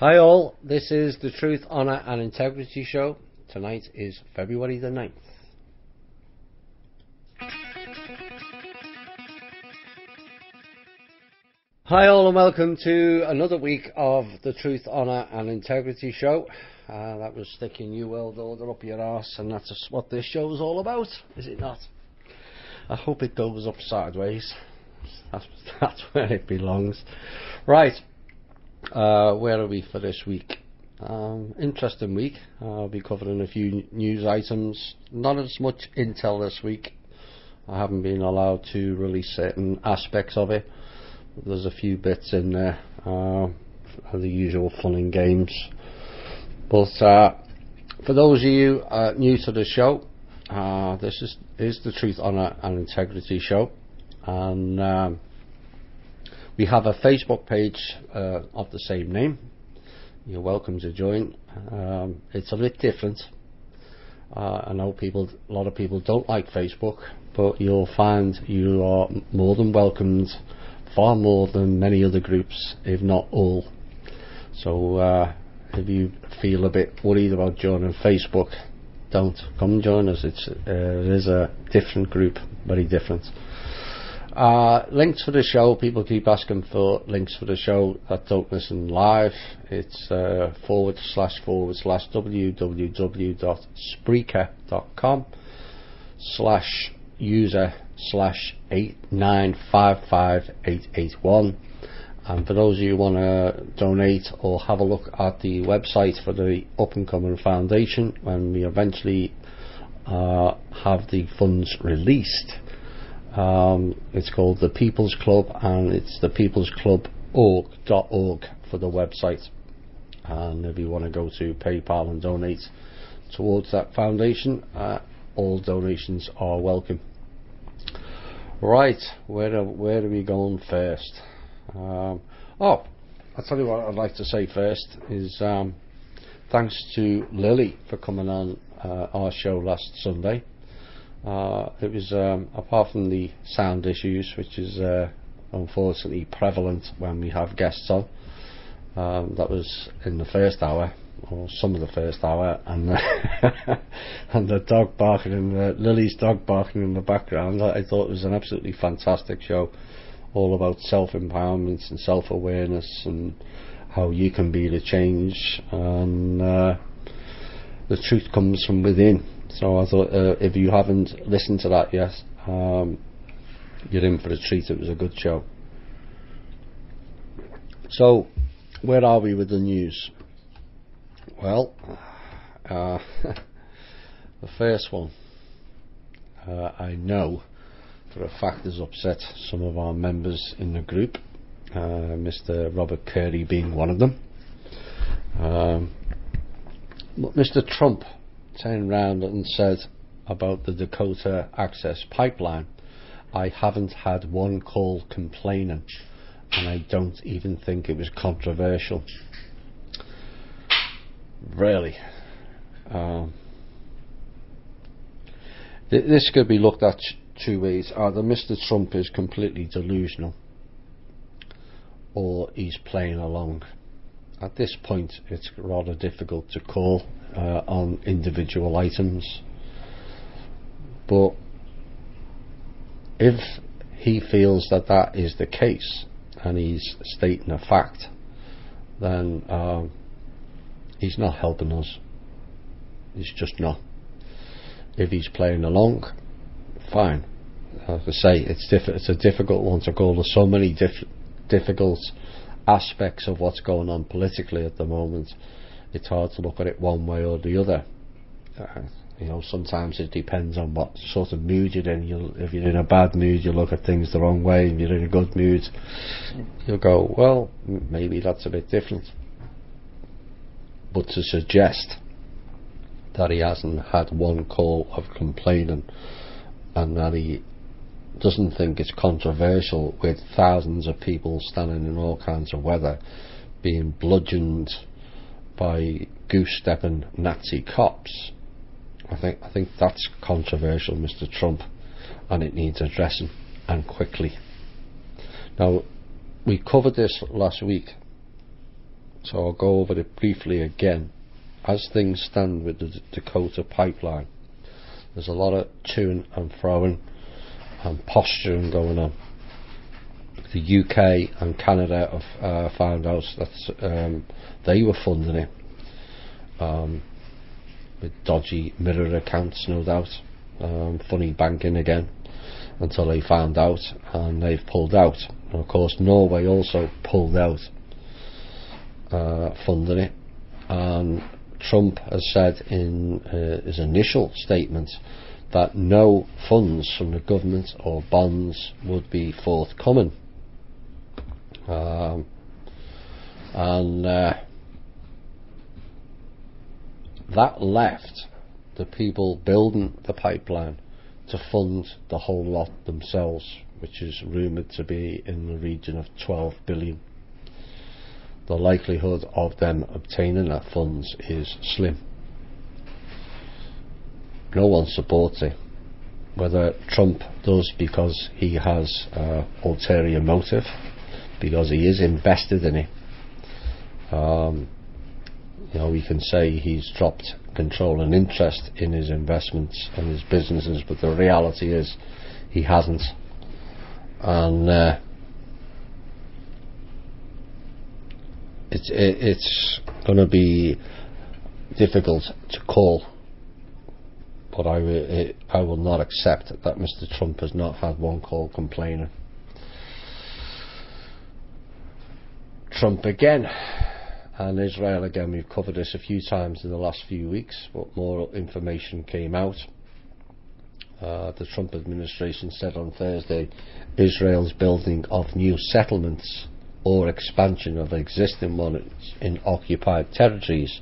Hi all, this is the Truth, Honour and Integrity Show. Tonight is February the 9th. Hi all and welcome to another week of the Truth, Honour and Integrity Show. That was sticking New World Order up your arse, and that's just what this show is all about, is it not? I hope it goes up sideways. That's where it belongs. Right. Where are we for this week? Interesting week. I'll be covering a few news items. Not as much intel this week. I haven't been allowed to release certain aspects of it. There's a few bits in there, the usual fun and games. But for those of you new to the show, this is the Truth, Honour and Integrity Show, and we have a Facebook page of the same name. You're welcome to join. It's a bit different. I know a lot of people don't like Facebook, but you'll find you are more than welcomed, far more than many other groups, if not all. So if you feel a bit worried about joining Facebook, don't come and join us. It is a different group, very different. Links for the show, people keep asking for links for the show that don't listen live. It's //spreaker.com/user/8955881. And for those of you who want to donate or have a look at the website for the up and coming foundation when we eventually have the funds released, it's called the People's Club, and it's the peoplesclub.org for the website. And if you want to go to PayPal and donate towards that foundation, all donations are welcome. Right, where are we going first? I'll tell you what I'd like to say first is thanks to Lily for coming on our show last Sunday. It was apart from the sound issues, which is unfortunately prevalent when we have guests on, that was in the first hour, or some of the first hour, and and the dog barking and Lily's dog barking in the background. I thought it was an absolutely fantastic show, all about self-empowerment and self-awareness and how you can be the change, and the truth comes from within. So I thought if you haven't listened to that yet, you're in for a treat. It was a good show. So where are we with the news? Well, the first one I know for a fact has upset some of our members in the group, Mr. Robert Curry being one of them. But Mr. Trump turned round and said about the Dakota Access Pipeline, I haven't had one call complaining, and I don't even think it was controversial. Really. This could be looked at two ways. Either Mr. Trump is completely delusional, or he's playing along. At this point, it's rather difficult to call on individual items. But if he feels that that is the case, and he's stating a fact, then he's not helping us. He's just not. If he's playing along, fine. As I say, it's a difficult one to call. There's so many difficult aspects of what's going on politically at the moment. It's hard to look at it one way or the other. Sometimes it depends on what sort of mood you're in. If you're in a bad mood, you look at things the wrong way. If you're in a good mood, you'll go, well, maybe that's a bit different. But to suggest that he hasn't had one call of complaining, and that he doesn't think it's controversial with thousands of people standing in all kinds of weather being bludgeoned by goose-stepping Nazi cops, I think that's controversial, Mr. Trump, and it needs addressing, and quickly. Now, we covered this last week So I'll go over it briefly again. As things stand with the Dakota pipeline, there's a lot of toing and froing and posturing going on. The UK and Canada have found out that they were funding it with dodgy mirror accounts, no doubt, funny banking again, until they found out, and they've pulled out. And of course Norway also pulled out funding it, and Trump has said in his initial statement that no funds from the government or bonds would be forthcoming, and that left the people building the pipeline to fund the whole lot themselves, which is rumoured to be in the region of 12 billion. The likelihood of them obtaining that funds is slim. No one supports it. Whether Trump does because he has ulterior motive, because he is invested in it, we can say he's dropped control and interest in his investments and his businesses, but the reality is he hasn't. And it's going to be difficult to call, but I will not accept that Mr. Trump has not had one call complaining. Trump again, and Israel again. We've covered this a few times in the last few weeks, but more information came out. The Trump administration said on Thursday Israel's building of new settlements or expansion of existing ones in occupied territories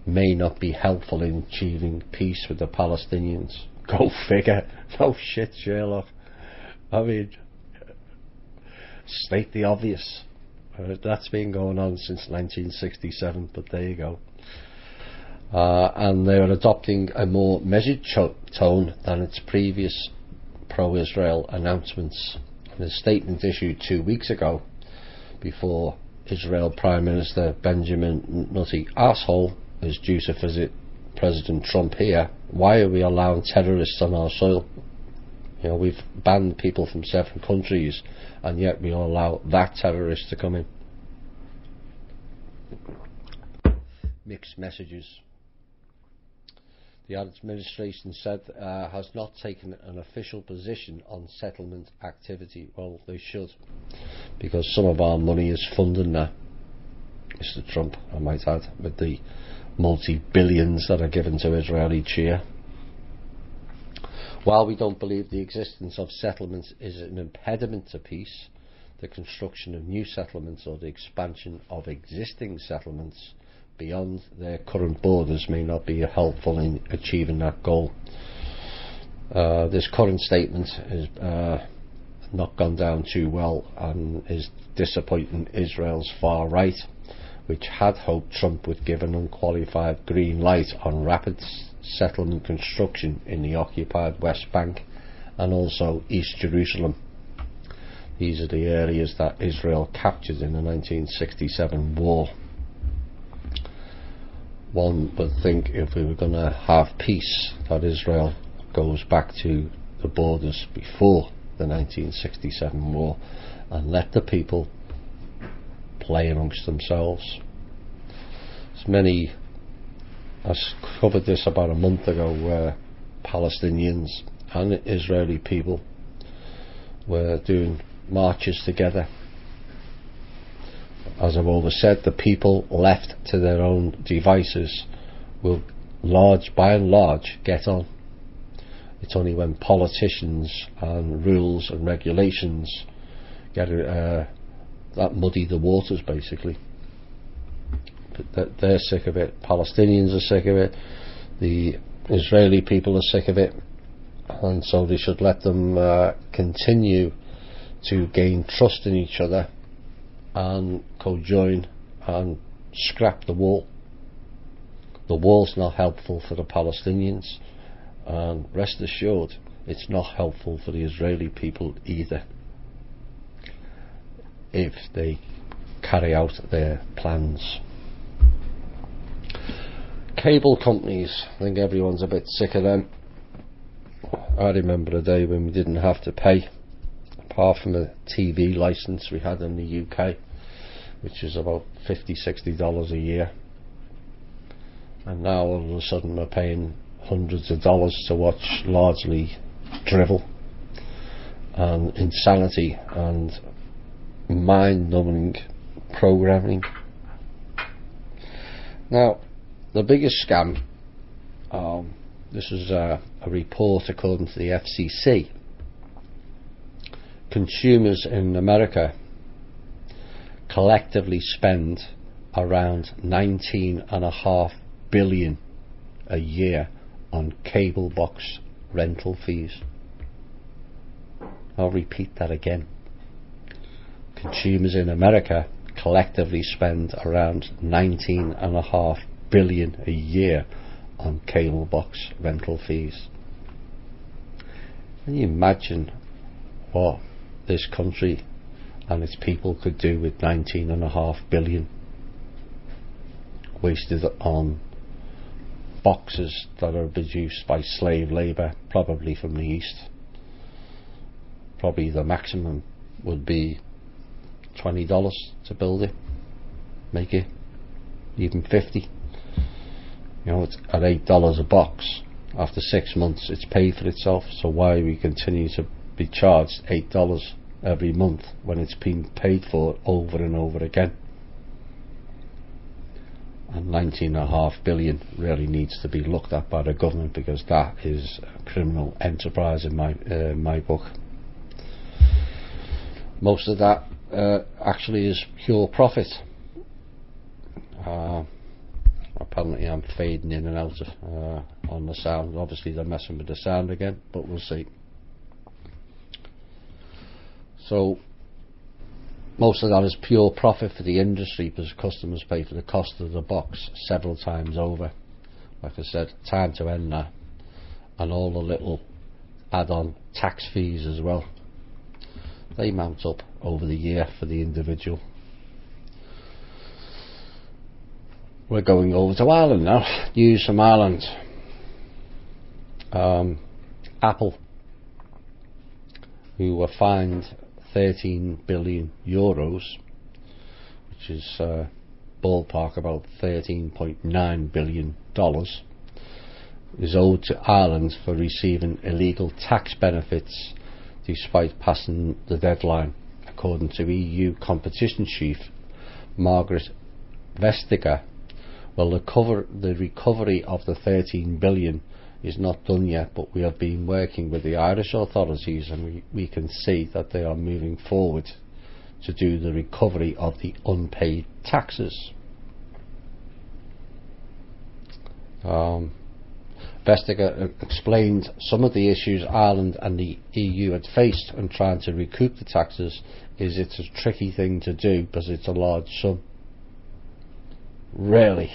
may not be helpful in achieving peace with the Palestinians. Go figure. No shit, Sherlock. I mean, state the obvious. That's been going on since 1967, but there you go. And they're adopting a more measured tone than its previous pro-Israel announcements. In a statement issued 2 weeks ago, before Israel Prime Minister Benjamin Nutty Asshole is due to visit President Trump here. Why are we allowing terrorists on our soil? We've banned people from 7 countries, and yet we allow that terrorist to come in. Mixed messages. The administration said has not taken an official position on settlement activity. Well, they should, because some of our money is funding that, Mr. Trump, I might add, with the multi-billions that are given to Israel each year. While we don't believe the existence of settlements is an impediment to peace, the construction of new settlements or the expansion of existing settlements beyond their current borders may not be helpful in achieving that goal. This current statement is not gone down too well and is disappointing Israel's far right, which had hoped Trump would give an unqualified green light on rapid settlement construction in the occupied West Bank and also East Jerusalem. These are the areas that Israel captured in the 1967 war. One would think if we were going to have peace that Israel goes back to the borders before the 1967 war and let the people play amongst themselves. I covered this about a month ago, where Palestinians and Israeli people were doing marches together. As I've always said, the people left to their own devices will by and large get on. It's only when politicians and rules and regulations get that muddy the waters, basically. But they're sick of it. Palestinians are sick of it. The Israeli people are sick of it, and so they should let them continue to gain trust in each other and co-join and scrap the wall. The wall's not helpful for the Palestinians, and rest assured it's not helpful for the Israeli people either if they carry out their plans. Cable companies, I think everyone's a bit sick of them. I remember a day when we didn't have to pay, apart from the TV license we had in the UK, which is about $50–60 a year, and now all of a sudden we're paying hundreds of dollars to watch largely drivel and insanity and mind-numbing programming. Now, the biggest scam, this is a report according to the FCC. Consumers in America collectively spend around $19.5 billion a year on cable box rental fees. I'll repeat that again. Consumers in America collectively spend around $19.5 billion a year on cable box rental fees. Can you imagine what this country and its people could do with $19.5 billion wasted on boxes that are produced by slave labour, probably from the East? Probably the maximum would be $20 to build it, make it, even $50. You know, it's at $8 a box. After 6 months it's paid for itself, so why we continue to be charged $8 every month when it's been paid for over and over again? And $19.5 billion really needs to be looked at by the government, because that is a criminal enterprise in my book. Most of that actually is pure profit. Apparently I'm fading in and out on the sound. Obviously they're messing with the sound again, but we'll see. So most of that is pure profit for the industry, because customers pay for the cost of the box several times over. Like I said, time to end that, and all the little add-on tax fees as well. They mount up over the year for the individual. We're going over to Ireland now. News from Ireland. Apple, who were fined €13 billion, which is ballpark about $13.9 billion, is owed to Ireland for receiving illegal tax benefits despite passing the deadline, according to EU competition chief Margaret Vestager. Well, the recovery of the $13 billion is not done yet, but we have been working with the Irish authorities, and we can see that they are moving forward to do the recovery of the unpaid taxes. Vestager explained some of the issues Ireland and the EU had faced in trying to recoup the taxes. It's a tricky thing to do because it's a large sum. Really?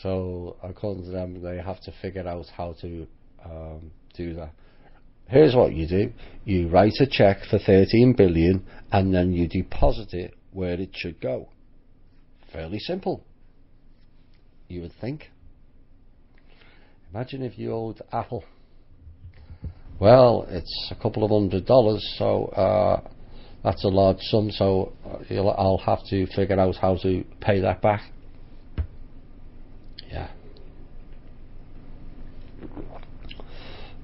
So according to them, they have to figure out how to do that. Here's what you do: you write a check for $13 billion and then you deposit it where it should go. Fairly simple, you would think. Imagine if you owed Apple. Well, it's a couple of $100, so that's a large sum, so I'll have to figure out how to pay that back. Yeah.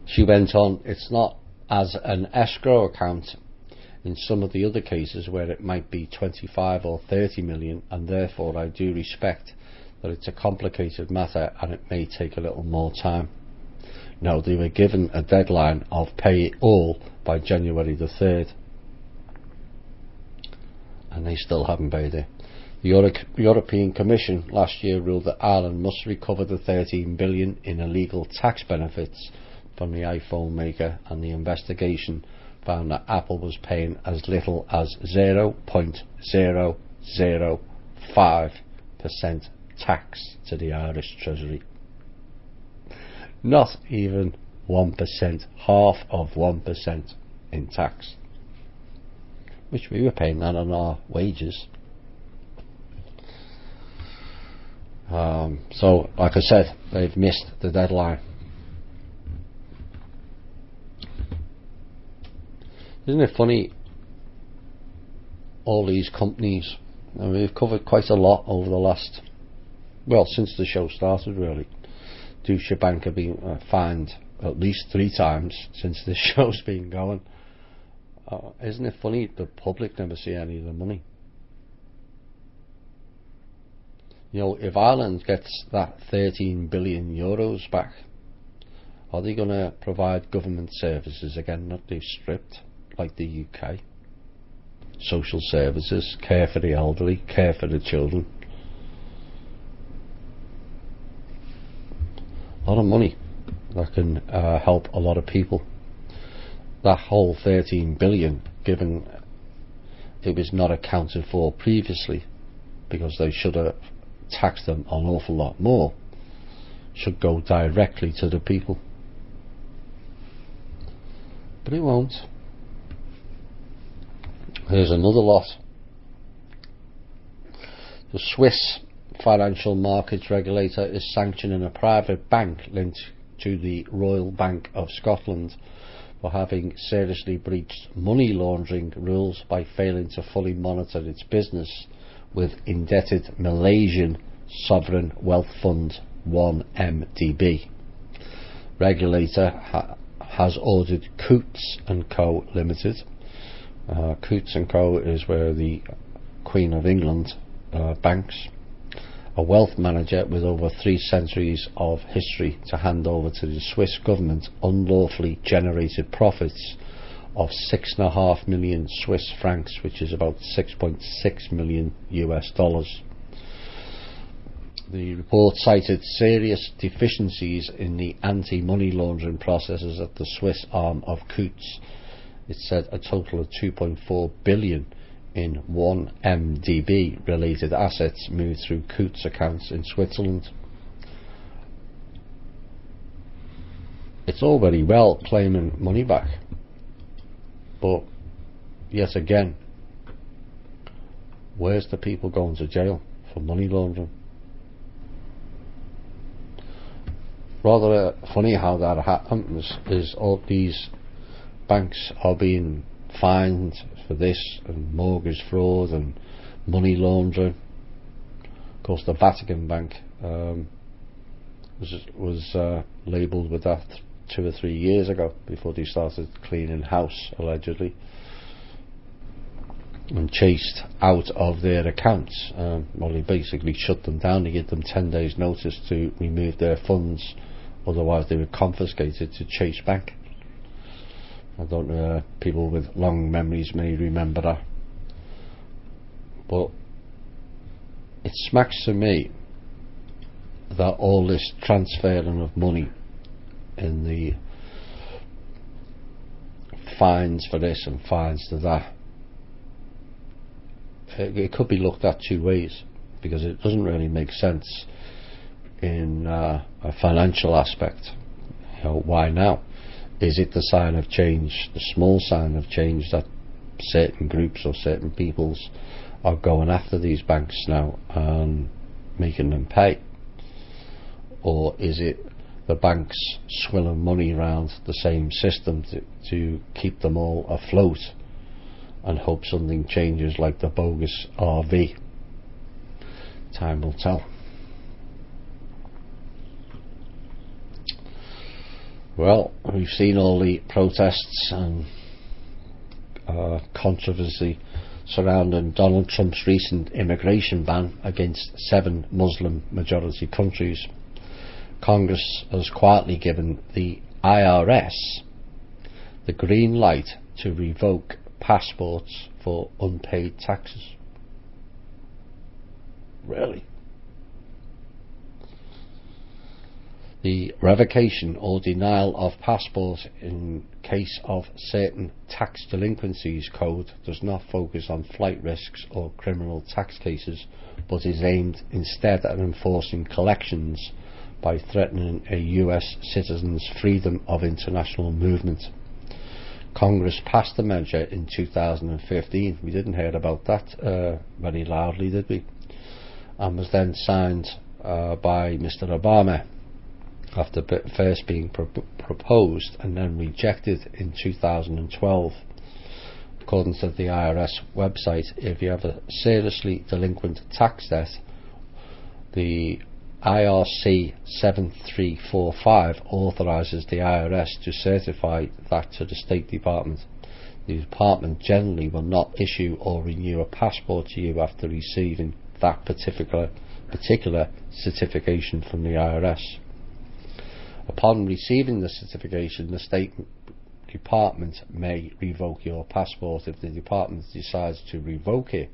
She went on, it's not as an escrow account in some of the other cases where it might be 25 or 30 million, and therefore I do respect that it's a complicated matter and it may take a little more time. No, they were given a deadline of pay it all by January the 3rd, and they still haven't paid it. The European Commission last year ruled that Ireland must recover the $13 billion in illegal tax benefits from the iPhone maker, and the investigation found that Apple was paying as little as 0.005% tax to the Irish Treasury. Not even 1%, half of 1% in tax, which we were paying that on our wages. So, like I said, they've missed the deadline. Isn't it funny, all these companies, and we've covered quite a lot over the last, well, since the show started really. Deutsche Bank have been fined at least 3 times since this show's been going. Isn't it funny, the public never see any of the money? You know, if Ireland gets that 13 billion euros back, are they going to provide government services again that they've stripped, like the UK? Social services, care for the elderly, care for the children. A lot of money that can help a lot of people. That whole 13 billion, given it was not accounted for previously, because they should have taxed them an awful lot more, should go directly to the people. But it won't. Here's another lot. The Swiss financial markets regulator is sanctioning a private bank linked to the Royal Bank of Scotland for having seriously breached money laundering rules by failing to fully monitor its business with indebted Malaysian Sovereign Wealth Fund 1MDB. Regulator has ordered Coutts & Co Limited. Coutts & Co is where the Queen of England banks, a wealth manager with over 3 centuries of history, to hand over to the Swiss government unlawfully generated profits of 6.5 million Swiss francs, which is about 6.6 million US dollars. The report cited serious deficiencies in the anti-money laundering processes at the Swiss arm of Coutts. It said a total of 2.4 billion in 1MDB related assets moved through Coutts accounts in Switzerland. It's all very well claiming money back, but yet again, where's the people going to jail for money laundering? Rather funny how that happens, is all these banks are being fined for this, and mortgage fraud and money laundering. Of course, the Vatican Bank was labelled with that 2 or 3 years ago, before they started cleaning house, allegedly, and chased out of their accounts. Well, they basically shut them down. They gave them 10 days notice to remove their funds, otherwise they were confiscated to Chase Bank. I don't know, people with long memories may remember that. But it smacks to me that all this transferring of money in the fines for this and fines to that, it could be looked at 2 ways, because it doesn't really make sense in a financial aspect. You know, why now? Is it the sign of change, the small sign of change, that certain groups or certain peoples are going after these banks now and making them pay? Or is it the banks swilling money around the same system to keep them all afloat and hope something changes, like the bogus RV? Time will tell. Well, we've seen all the protests and controversy surrounding Donald Trump's recent immigration ban against 7 Muslim majority countries. Congress has quietly given the IRS the green light to revoke passports for unpaid taxes. Really? The revocation or denial of passport in case of certain tax delinquencies code does not focus on flight risks or criminal tax cases, but is aimed instead at enforcing collections by threatening a US citizen's freedom of international movement. Congress passed the measure in 2015. We didn't hear about that very loudly, did we? And was then signed by Mr. Obama after first being proposed and then rejected in 2012. According to the IRS website, if you have a seriously delinquent tax debt, the IRC 7345 authorises the IRS to certify that to the State Department. The department generally will not issue or renew a passport to you after receiving that particular certification from the IRS. Upon receiving the certification, the State Department may revoke your passport. If the department decides to revoke it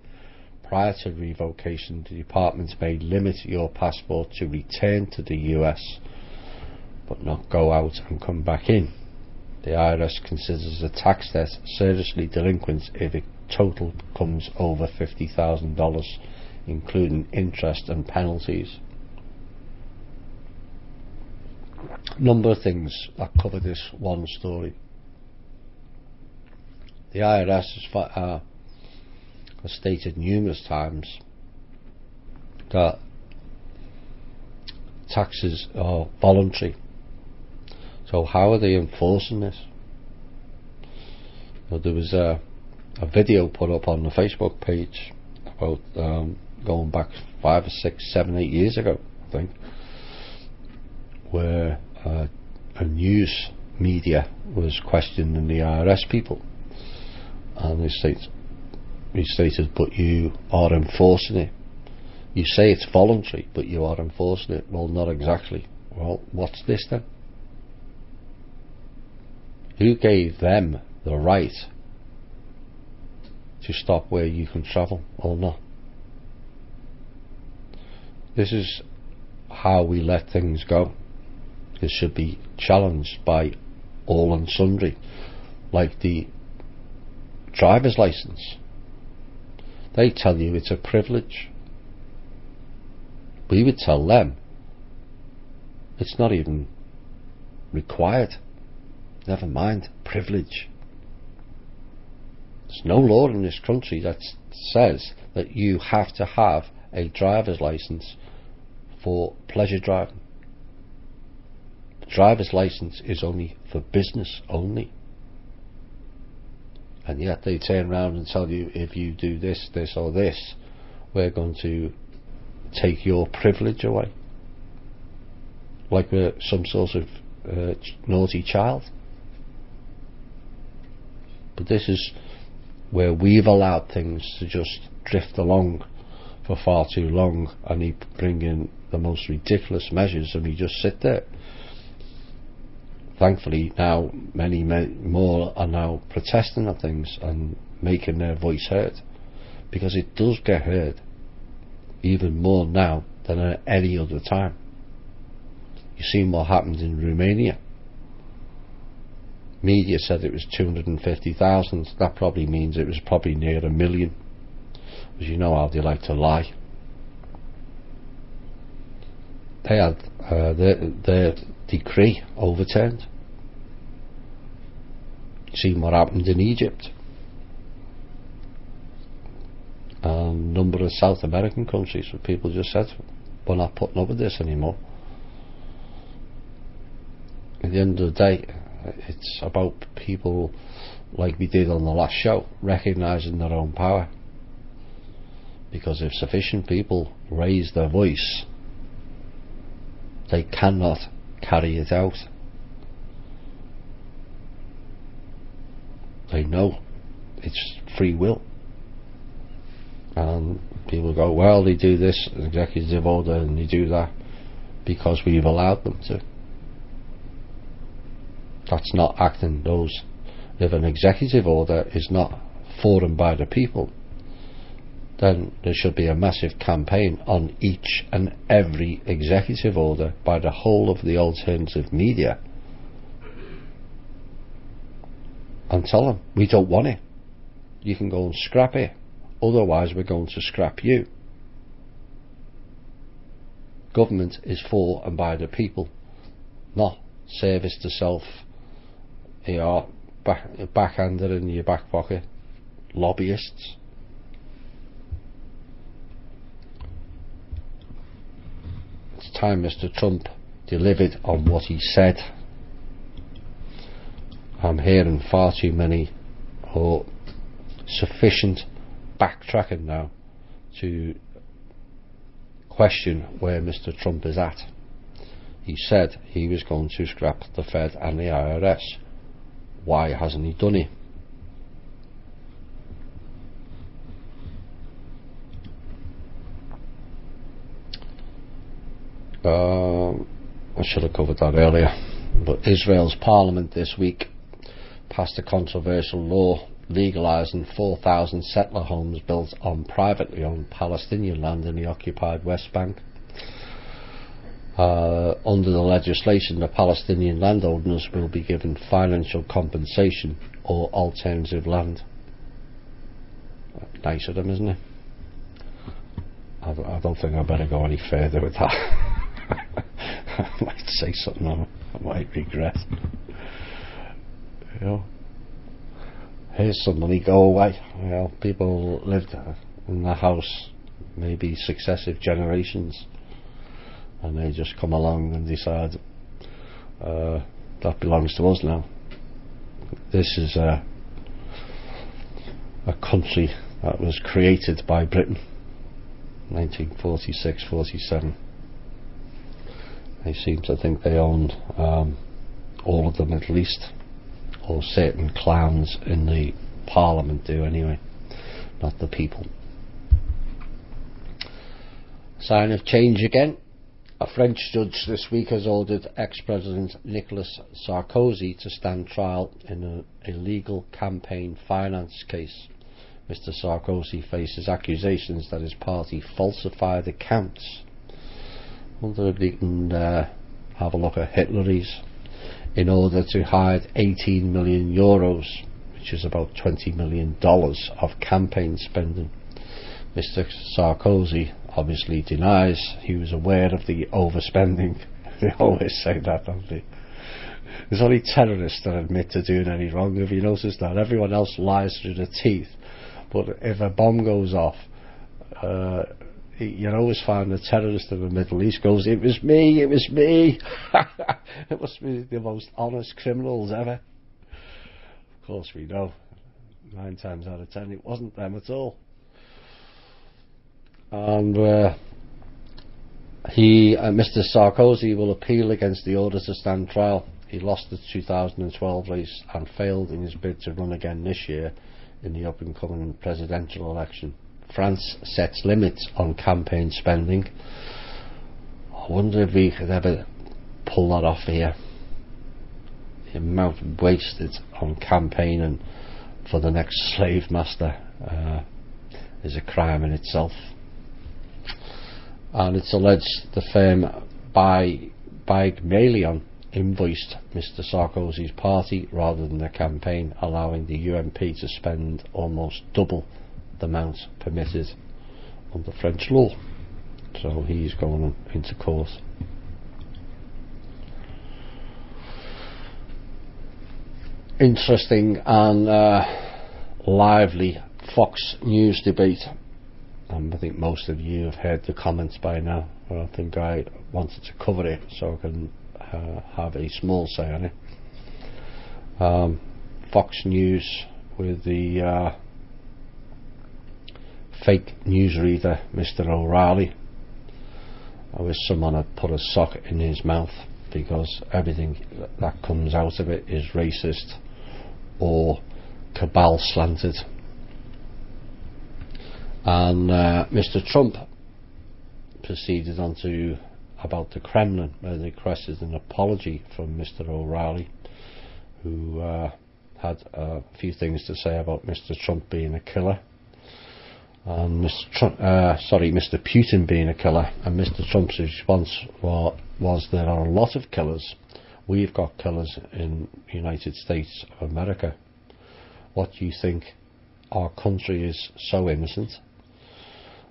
prior to revocation, the department may limit your passport to return to the US but not go out and come back in. The IRS considers a tax debt seriously delinquent if it total comes over $50,000, including interest and penalties. Number of things that cover this one story. The IRS has stated numerous times that taxes are voluntary. So how are they enforcing this? Well, there was a video put up on the Facebook page about going back 5 or 6, 7, 8 years ago, I think, where a news media was questioning the IRS people, and they stated, but you are enforcing it. You say it's voluntary, but you are enforcing it. Well, not exactly. Well, what's this then? Who gave them the right to stop where you can travel or not? This is how we let things go. This should be challenged by all and sundry, like the driver's license. They tell you it's a privilege. We would tell them it's not even required. Never mind privilege. There's no law in this country that says that you have to have a driver's license for pleasure driving. The driver's license is only for business only. And yet they turn around and tell you, if you do this, this or this, we're going to take your privilege away. Like we're some sort of naughty child. But this is where we've allowed things to just drift along for far too long, and they bring in the most ridiculous measures and we just sit there. Thankfully now many more are now protesting at things and making their voice heard, because it does get heard even more now than at any other time. You've seen what happened in Romania. Media said it was 250,000. That probably means it was probably near 1 million, because you know how they like to lie. They had their decree overturned. Seen what happened in Egypt. A number of South American countries where people just said, we're not putting up with this anymore. At the end of the day, it's about people, like we did on the last show, recognising their own power. Because if sufficient people raise their voice, they cannot carry it out. They know it's free will. And people go, well, they do this executive order and they do that because we've allowed them to. That's not acting those. If an executive order is not for and by the people, then there should be a massive campaign on each and every executive order by the whole of the alternative media, and tell them, we don't want it. You can go and scrap it, otherwise we're going to scrap you. Government is for and by the people, not service to self. You are backhanded in your back pocket lobbyists. Prime Minister Trump delivered on what he said. I'm hearing far too many or sufficient backtracking now to question where Mr. Trump is at. He said he was going to scrap the Fed and the IRS. Why hasn't he done it? I should have covered that earlier, but Israel's parliament this week passed a controversial law legalising 4,000 settler homes built on privately owned Palestinian land in the occupied West Bank. Under the legislation, the Palestinian landowners will be given financial compensation or alternative land. Nice of them, isn't it? I don't think I better go any further with that. I might say something I might regret. You know, here's somebody go away. You know, people lived in the house maybe successive generations, and they just come along and decide that belongs to us now. This is a country that was created by Britain, 1946-47. They seem to think they owned all of the Middle East, or certain clans in the parliament do anyway, not the people. Sign of change again. A French judge this week has ordered ex-President Nicolas Sarkozy to stand trial in an illegal campaign finance case. Mr. Sarkozy faces accusations that his party falsified accounts. I wonder if they can have a look at Hitler's in order to hide 18 million euros, which is about $20 million of campaign spending. Mr. Sarkozy obviously denies he was aware of the overspending. They always say that, don't they? There's only terrorists that admit to doing any wrong. Have you noticed that? Everyone else lies through their teeth. But if a bomb goes off, you always find the terrorist in the Middle East goes, "It was me, it was me." It must be the most honest criminals ever. Of course we know, 9 times out of 10 it wasn't them at all. And Mr. Sarkozy will appeal against the order to stand trial. He lost the 2012 race and failed in his bid to run again this year in the up and coming presidential election. France sets limits on campaign spending. I wonder if we could ever pull that off here. The amount wasted on campaigning for the next slave master is a crime in itself. And it's alleged the firm Baig invoiced Mr. Sarkozy's party rather than the campaign, allowing the UMP to spend almost double the amount permitted under French law. So he's going into court. Interesting and lively Fox News debate. I think most of you have heard the comments by now, but I think I wanted to cover it so I can have a small say on it. Fox News with the fake newsreader Mr. O'Reilly. I wish someone had put a sock in his mouth, because everything that comes out of it is racist or cabal slanted. And Mr. Trump proceeded on to about the Kremlin, where they requested an apology from Mr. O'Reilly, who had a few things to say about Mr. Trump being a killer, and Mr. Putin being a killer. And Mr. Trump's response was there are a lot of killers. We've got killers in the United States of America. What do you think? Our country is so innocent.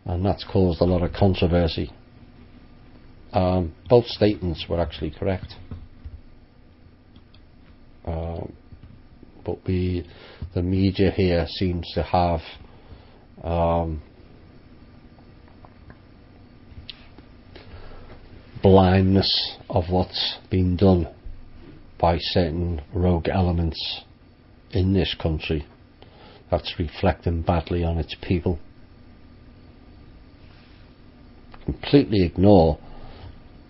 And that's caused a lot of controversy. Both statements were actually correct. But the media here seems to have blindness of what's been done by certain rogue elements in this country that's reflecting badly on its people. Completely ignore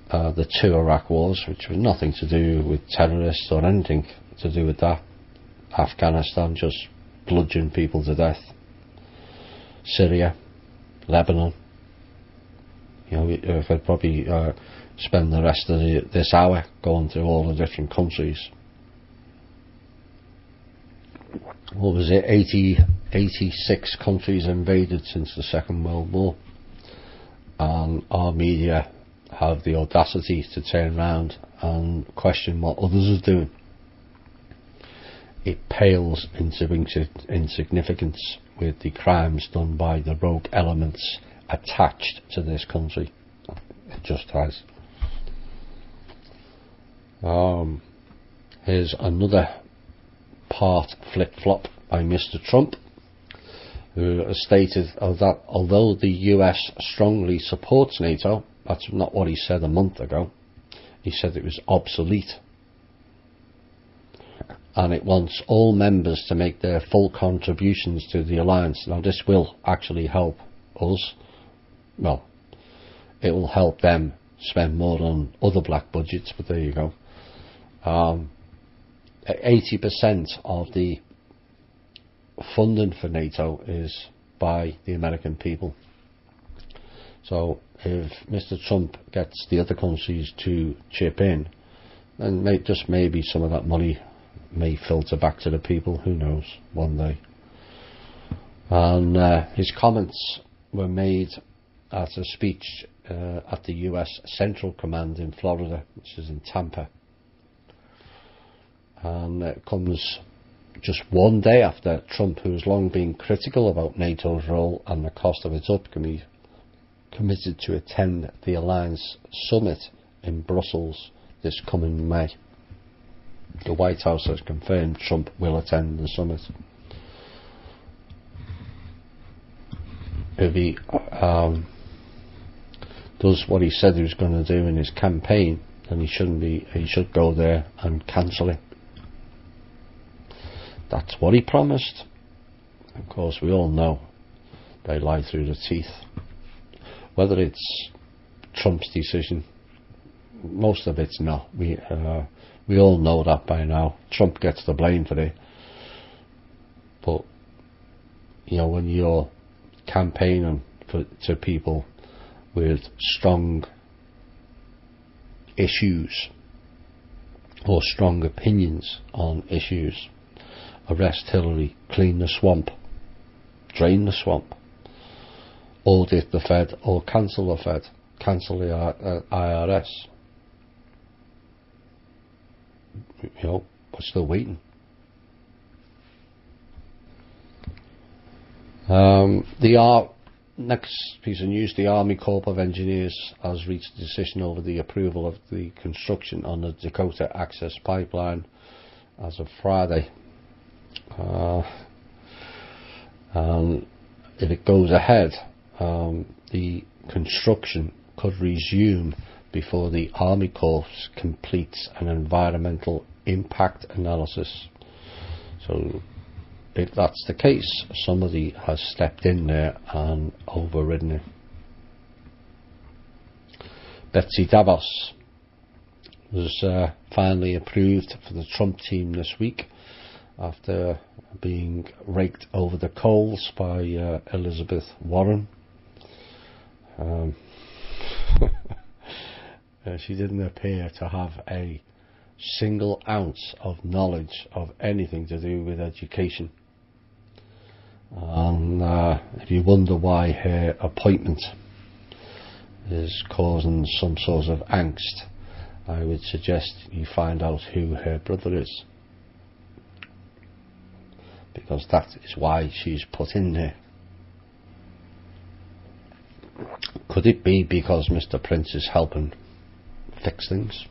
the 2 Iraq wars, which were nothing to do with terrorists or anything to do with that. Afghanistan just bludgeoned people to death. Syria, Lebanon. You know, if I'd probably spend the rest of this hour going through all the different countries. What was it? 86 countries invaded since the Second World War, and our media have the audacity to turn around and question what others are doing. It pales into insignificance with the crimes done by the rogue elements attached to this country. It just has. Here's another part flip-flop by Mr. Trump, who has stated that although the US strongly supports NATO, that's not what he said a month ago. He said it was obsolete, and it wants all members to make their full contributions to the alliance. Now this will actually help us. Well, it will help them spend more on other black budgets, but there you go. 80% of the funding for NATO is by the American people. So if Mr. Trump gets the other countries to chip in, then maybe some of that money may filter back to the people. Who knows? One day. And his comments were made at a speech at the US Central Command in Florida, which is in Tampa. And it comes just one day after Trump, who has long been critical about NATO's role and the cost of its upcoming, committed to attend the Alliance Summit in Brussels this coming May. The White House has confirmed Trump will attend the summit. If he does what he said he was going to do in his campaign, then he should go there and cancel it. That's what he promised. Of course, we all know they lie through the teeth. Whether it's Trump's decision, most of it's not. We all know that by now. Trump gets the blame for it. But you know, when you're campaigning to people with strong issues or strong opinions on issues, arrest Hillary, clean the swamp, drain the swamp, audit the Fed, or cancel the Fed, cancel the IRS. You know, we're still waiting. Next piece of news: the Army Corps of Engineers has reached a decision over the approval of the construction on the Dakota Access Pipeline as of Friday. And if it goes ahead, the construction could resume before the Army Corps completes an environmental impact analysis. So if that's the case, somebody has stepped in there and overridden it. Betsy DeVos was finally approved for the Trump team this week after being raked over the coals by Elizabeth Warren. She didn't appear to have a single ounce of knowledge of anything to do with education. And if you wonder why her appointment is causing some sort of angst, I would suggest you find out who her brother is, because that is why she's put in there. Could it be because Mr. Prince is helping fix things?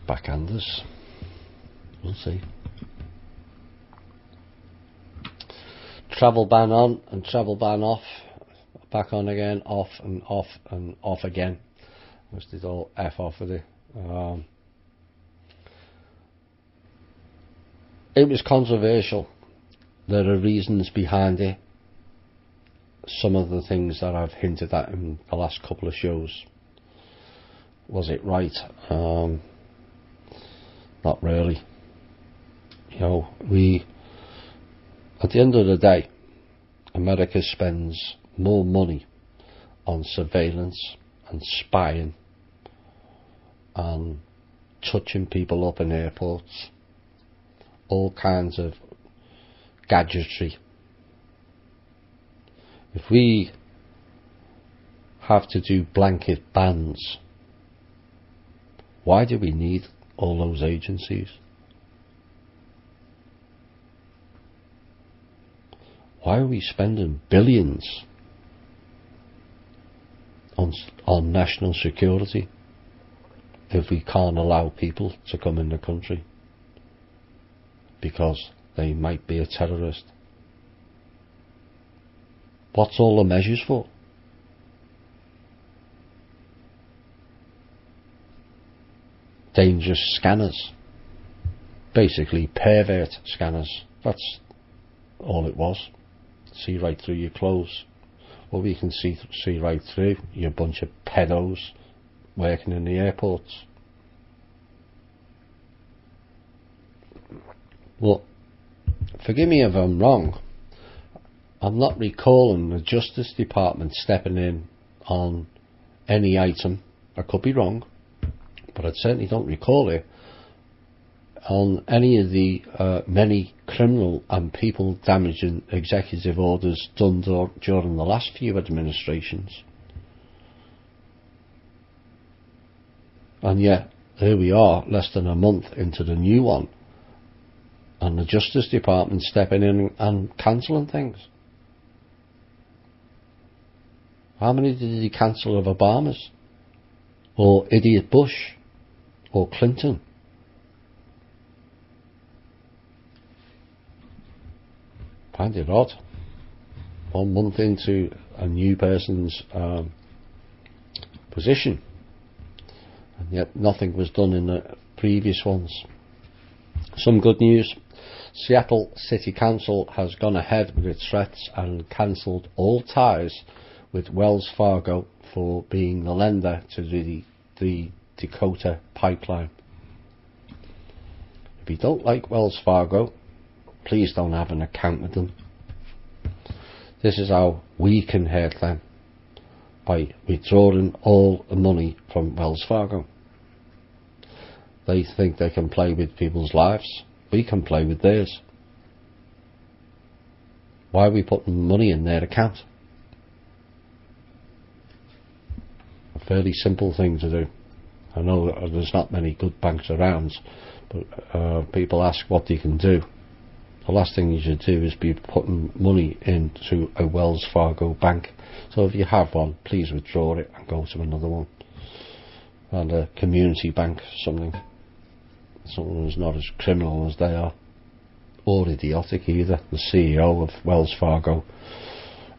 Backhanders. We'll see. Travel ban on and travel ban off. back on again, off and off and off again. Just did all F off with it. It was controversial. There are reasons behind it. Some of the things that I've hinted at in the last couple of shows. Was it right? Not really. You know, at the end of the day, America spends more money on surveillance and spying and touching people up in airports, all kinds of gadgetry. If we have to do blanket bans, why do we need all those agencies? Why are we spending billions on national security if we can't allow people to come in the country because they might be a terrorist? What's all the measures for? Dangerous scanners. Basically pervert scanners. That's all it was. See right through your clothes. Well, we can see right through you, a bunch of pedos working in the airports. Well, forgive me if I'm wrong. I'm not recalling the Justice Department stepping in on any item. I could be wrong, but I certainly don't recall it on any of the many criminal and people damaging executive orders done during the last few administrations. And yet here we are, less than a month into the new one, and the Justice Department stepping in and cancelling things. How many did he cancel of Obama's? Or idiot Bush? Or Clinton? Find it odd. 1 month into a new person's position, and yet nothing was done in the previous ones. Some good news. Seattle City Council has gone ahead with its threats and cancelled all ties with Wells Fargo for being the lender to the Dakota pipeline. If you don't like Wells Fargo, please don't have an account with them. This is how we can hurt them, by withdrawing all the money from Wells Fargo. They think they can play with people's lives. We can play with theirs. Why are we putting money in their account? A fairly simple thing to do. I know that there's not many good banks around, but people ask what you can do. The last thing you should do is be putting money into a Wells Fargo bank. So if you have one, please withdraw it and go to another one. And a community bank, something that's not as criminal as they are, or idiotic either. The CEO of Wells Fargo,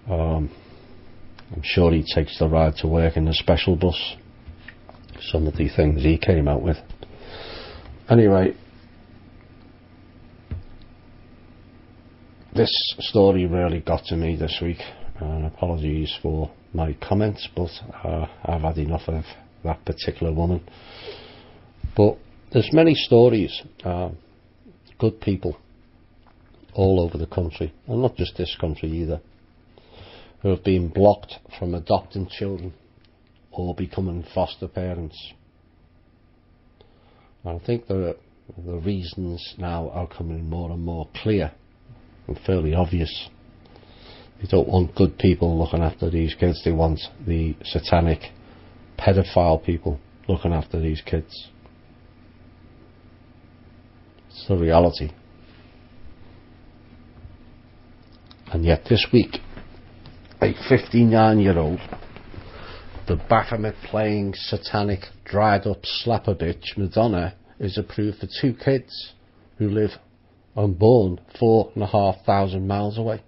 I'm sure he takes the ride to work in a special bus. Some of the things he came out with. Anyway, this story really got to me this week, and apologies for my comments, but I've had enough of that particular woman. But there's many stories, good people all over the country, and not just this country either, who have been blocked from adopting children or becoming foster parents. And I think the reasons now are coming more and more clear and fairly obvious. They don't want good people looking after these kids. They want the satanic pedophile people looking after these kids. It's the reality. And yet this week, a 59-year-old, the Baphomet playing satanic dried up slapper bitch Madonna, is approved for 2 kids who live unborn 4,500 miles away.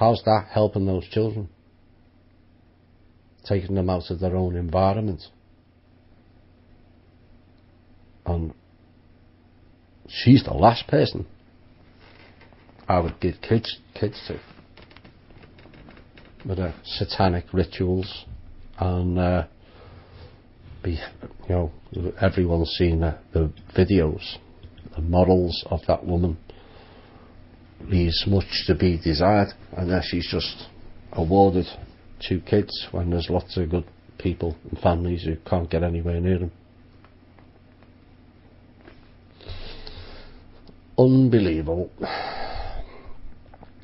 How's that helping those children? Taking them out of their own environment. And she's the last person I would give kids to, with her satanic rituals, and everyone's seen the videos, the models of that woman. Leaves much to be desired, and then she's just awarded 2 kids when there's lots of good people and families who can't get anywhere near them. Unbelievable.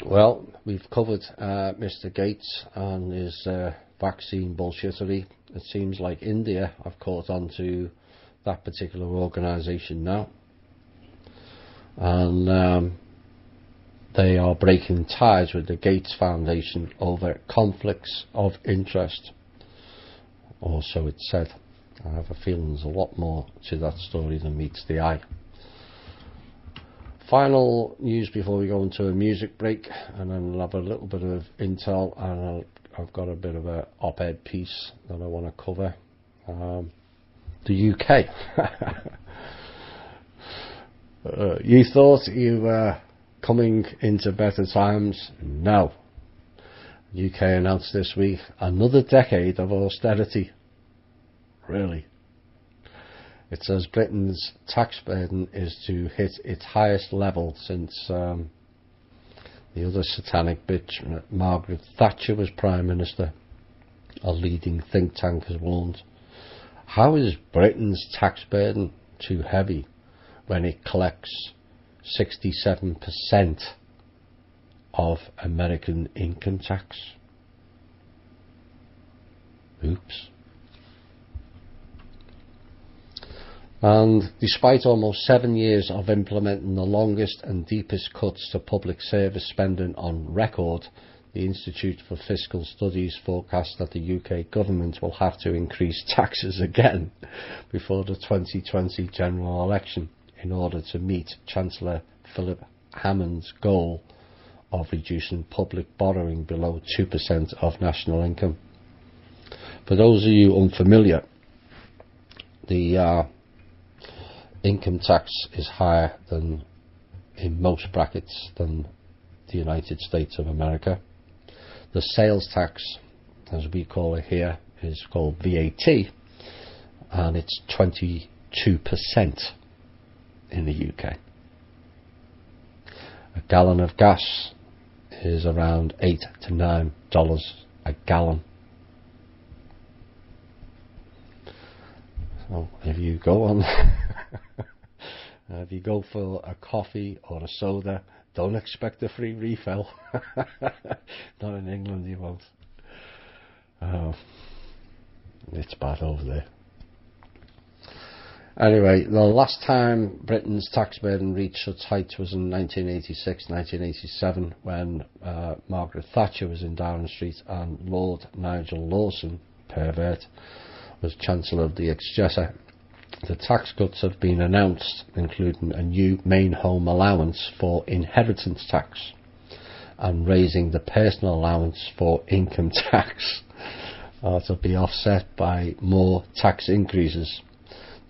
Well, we've covered Mr. Gates and his vaccine bullshittery. It seems like India have caught on to that particular organisation now, and they are breaking ties with the Gates Foundation over conflicts of interest, or so it's said. I have a feeling there's a lot more to that story than meets the eye. Final news before we go into a music break, and then we'll have a little bit of intel, and I've got a bit of an op-ed piece that I want to cover. The UK. You thought you were coming into better times? No. UK announced this week another decade of austerity. Really. It says Britain's tax burden is to hit its highest level since the other satanic bitch, Margaret Thatcher, was Prime Minister. A leading think tank has warned. How is Britain's tax burden too heavy when it collects 67% of American income tax? Oops. And despite almost 7 years of implementing the longest and deepest cuts to public service spending on record, the Institute for Fiscal Studies forecasts that the UK government will have to increase taxes again before the 2020 general election in order to meet Chancellor Philip Hammond's goal of reducing public borrowing below 2% of national income. For those of you unfamiliar, the income tax is higher than, in most brackets, than the United States of America. The sales tax, as we call it here, is called VAT, and it's 22% in the UK. A gallon of gas is around $8 to $9 a gallon. So if you go on if you go for a coffee or a soda, don't expect a free refill. Not in England, you won't. It's bad over there. Anyway, the last time Britain's tax burden reached such heights was in 1986, 1987, when Margaret Thatcher was in Downing Street and Lord Nigel Lawson, pervert, was Chancellor of the Exchequer. The tax cuts have been announced, including a new main home allowance for inheritance tax and raising the personal allowance for income tax to be offset by more tax increases.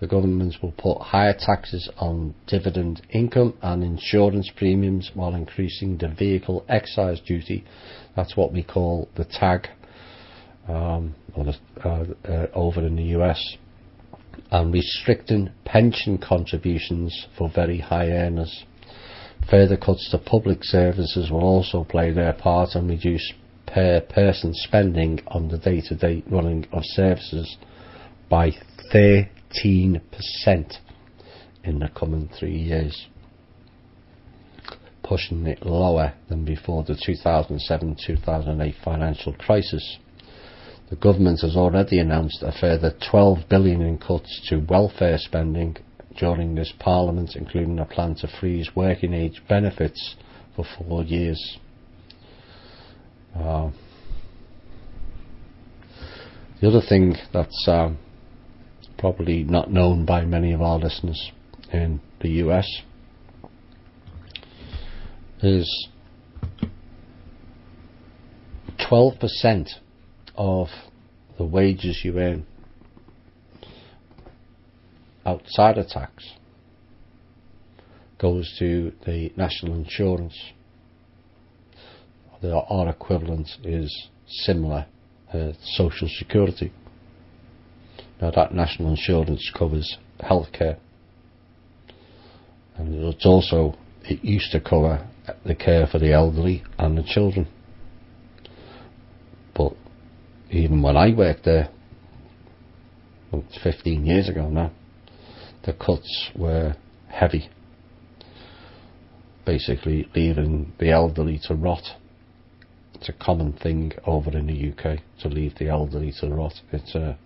The government will put higher taxes on dividend income and insurance premiums while increasing the vehicle excise duty. That's what we call the tag over in the US. And restricting pension contributions for very high earners. Further cuts to public services will also play their part and reduce per person spending on the day-to-day running of services by 13% in the coming 3 years, pushing it lower than before the 2007-2008 financial crisis. The government has already announced a further $12 billion in cuts to welfare spending during this Parliament, including a plan to freeze working age benefits for 4 years. The other thing that's probably not known by many of our listeners in the US is 12% of the wages you earn outside of tax goes to the national insurance. Our equivalent is similar, social security. Now that national insurance covers healthcare, and it used to cover the care for the elderly and the children. But even when I worked there, well, it's 15 years ago now, the cuts were heavy, basically leaving the elderly to rot. It's a common thing over in the UK to leave the elderly to rot. It's a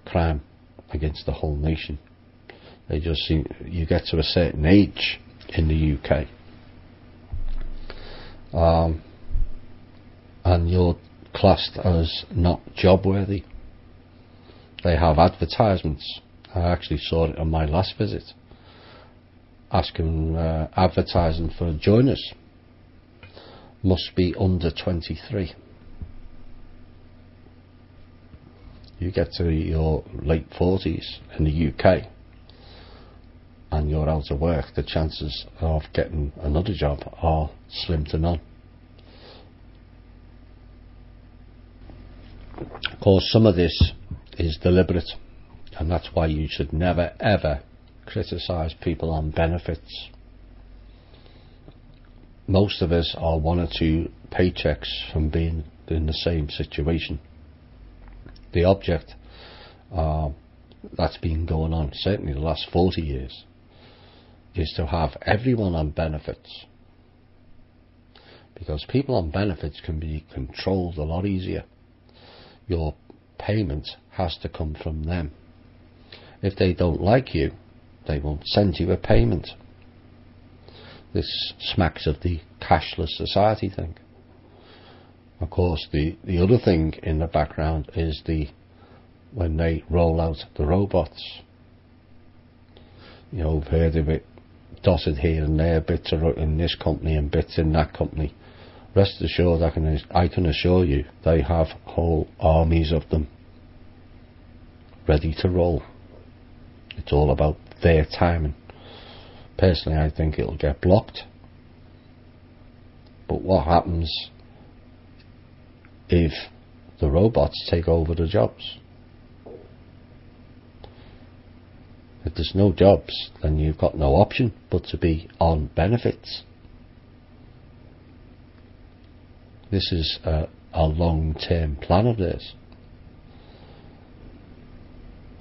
crime against the whole nation. They just seem, you get to a certain age in the UK, and you're classed as not job worthy. They have advertisements. I actually saw it on my last visit, advertising for joiners. Must be under 23. You get to your late 40s in the UK and you're out of work, the chances of getting another job are slim to none. Of course, some of this is deliberate, and that's why you should never ever criticise people on benefits. Most of us are one or two paychecks from being in the same situation. The object that's been going on, certainly the last 40 years, is to have everyone on benefits, because people on benefits can be controlled a lot easier. Your payment has to come from them. If they don't like you, they won't send you a payment. This smacks of the cashless society thing. Of course, the other thing in the background is when they roll out the robots. You know, I've heard of it dotted here and there, bits are in this company and bits in that company. Rest assured, I can assure you, they have whole armies of them ready to roll. It's all about their timing. Personally, I think it'll get blocked. But what happens if the robots take over the jobs? If there's no jobs, then you've got no option but to be on benefits. This is a long-term plan of theirs.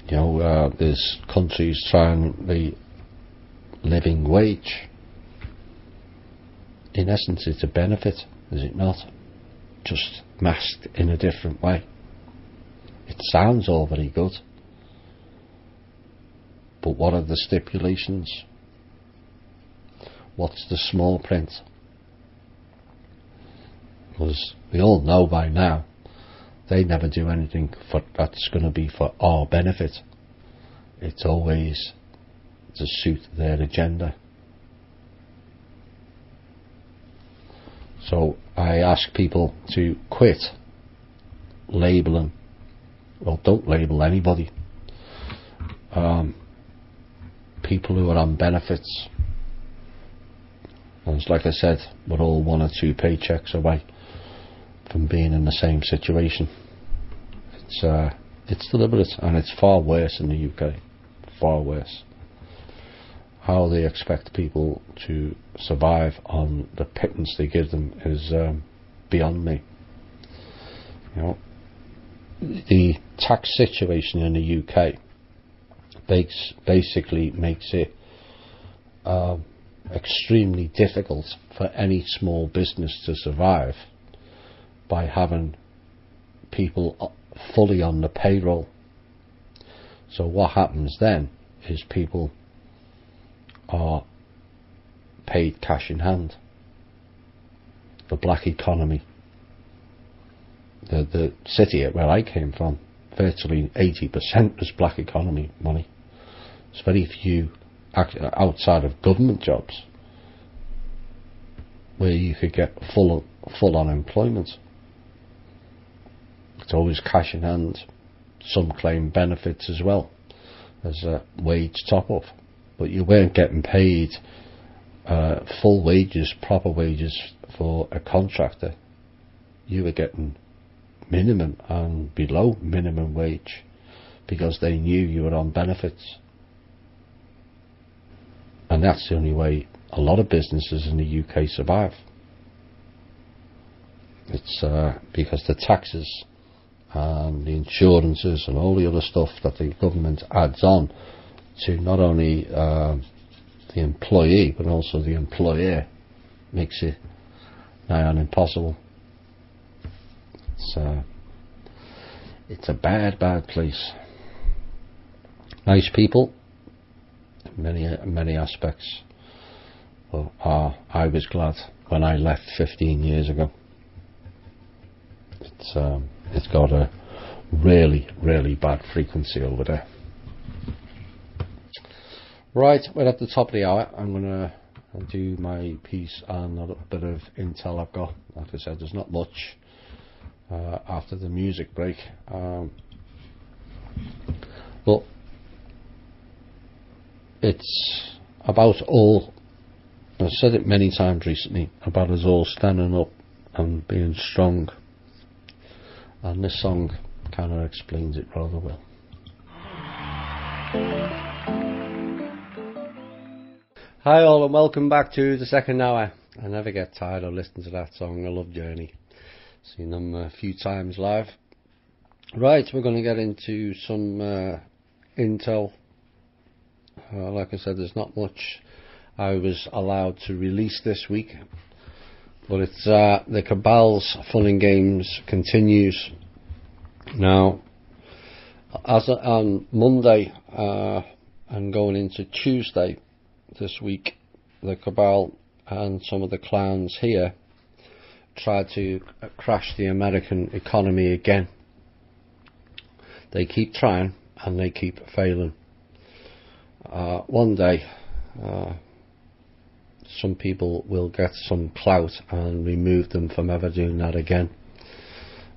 You know, there's countries trying the living wage. In essence, it's a benefit, is it not? Just masked in a different way. It sounds all very good, but what are the stipulations? What's the small print? Because we all know by now they never do anything that's going to be for our benefit. It's always to suit their agenda. So I ask people to quit labelling. Well, don't label anybody. People who are on benefits. And it's like I said, we're all one or two paychecks away from being in the same situation. It's deliberate, and it's far worse in the UK. Far worse. How they expect people to survive on the pittance they give them is beyond me. You know, the tax situation in the UK basically makes it extremely difficult for any small business to survive by having people fully on the payroll. So what happens then is people are paid cash in hand. The black economy. The city where I came from, virtually 80% was black economy money. There's very few outside of government jobs where you could get full unemployment. It's always cash in hand. Some claim benefits as well as a wage top up, but you weren't getting paid full wages, proper wages for a contractor. You were getting minimum and below minimum wage because they knew you were on benefits. And that's the only way a lot of businesses in the UK survive. It's because the taxes and the insurances and all the other stuff that the government adds on to not only the employee but also the employer makes it nigh on impossible. It's a bad place. Nice people, many aspects. But I was glad when I left 15 years ago. It's got a really bad frequency over there. Right, we're at the top of the hour. I'm going to do my piece on a little bit of intel I've got. Like I said, there's not much after the music break. But it's about all, I've said it many times recently, about us all standing up and being strong. And this song kind of explains it rather well. Hi all, and welcome back to the second hour. I never get tired of listening to that song. I love Journey. Seen them a few times live. Right, we're going to get into some intel. Like I said, there's not much I was allowed to release this week. But it's the cabal's fun and games continues. Now, as on Monday and going into Tuesday this week, the cabal and some of the clowns here tried to crash the American economy again. They keep trying and they keep failing. One day some people will get some clout and remove them from ever doing that again.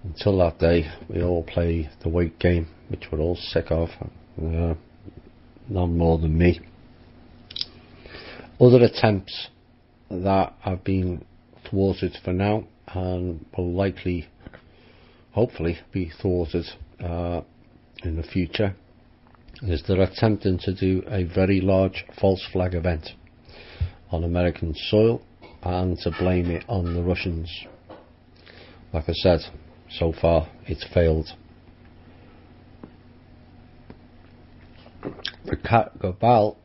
Until that day, we all play the weight game, which we're all sick of, none more than me. Other attempts that have been thwarted for now and will likely, hopefully, be thwarted in the future is they're attempting to do a very large false flag event on American soil and to blame it on the Russians. Like I said, so far it's failed. The cabal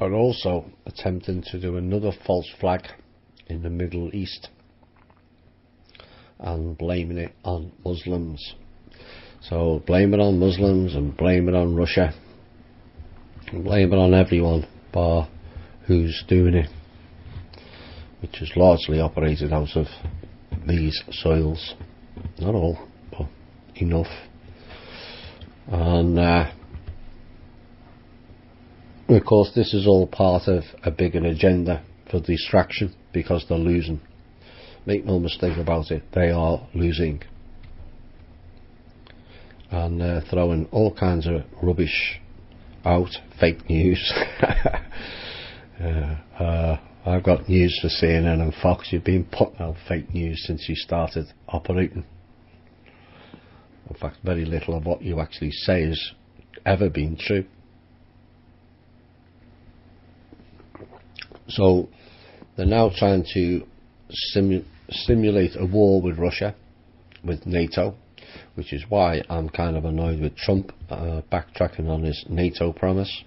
are also attempting to do another false flag in the Middle East and blaming it on Muslims. So blame it on Muslims and blame it on Russia and blame it on everyone bar who's doing it, which is largely operated out of these soils. Not all, but enough. And of course this is all part of a bigger agenda for distraction because they're losing. Make no mistake about it, they are losing. And they're throwing all kinds of rubbish out, fake news. I've got news for CNN and Fox. You've been putting out fake news since you started operating. In fact, very little of what you actually say has ever been true. So they're now trying to simulate a war with Russia, with NATO, which is why I'm kind of annoyed with Trump backtracking on his NATO promise.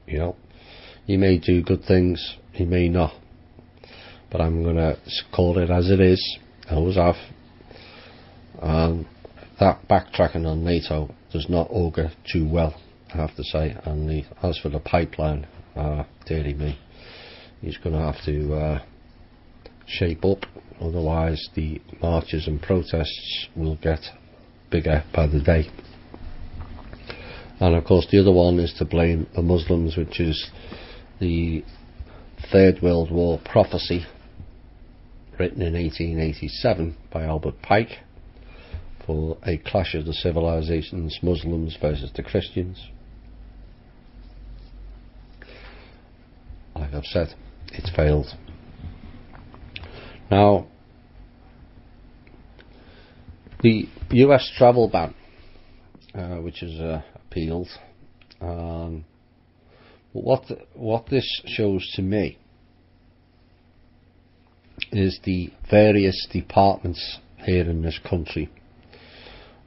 You know, he may do good things, he may not, but I'm going to call it as it is. I always have. That backtracking on NATO does not augur too well, I have to say. And as for the pipeline, dearie me, he's going to have to shape up, otherwise the marches and protests will get bigger by the day. And of course the other one is to blame the Muslims, which is the Third World War prophecy written in 1887 by Albert Pike, for a clash of the civilizations, Muslims versus the Christians. Like I've said, it's failed. Now, the US travel ban, which is appealed, what this shows to me is the various departments here in this country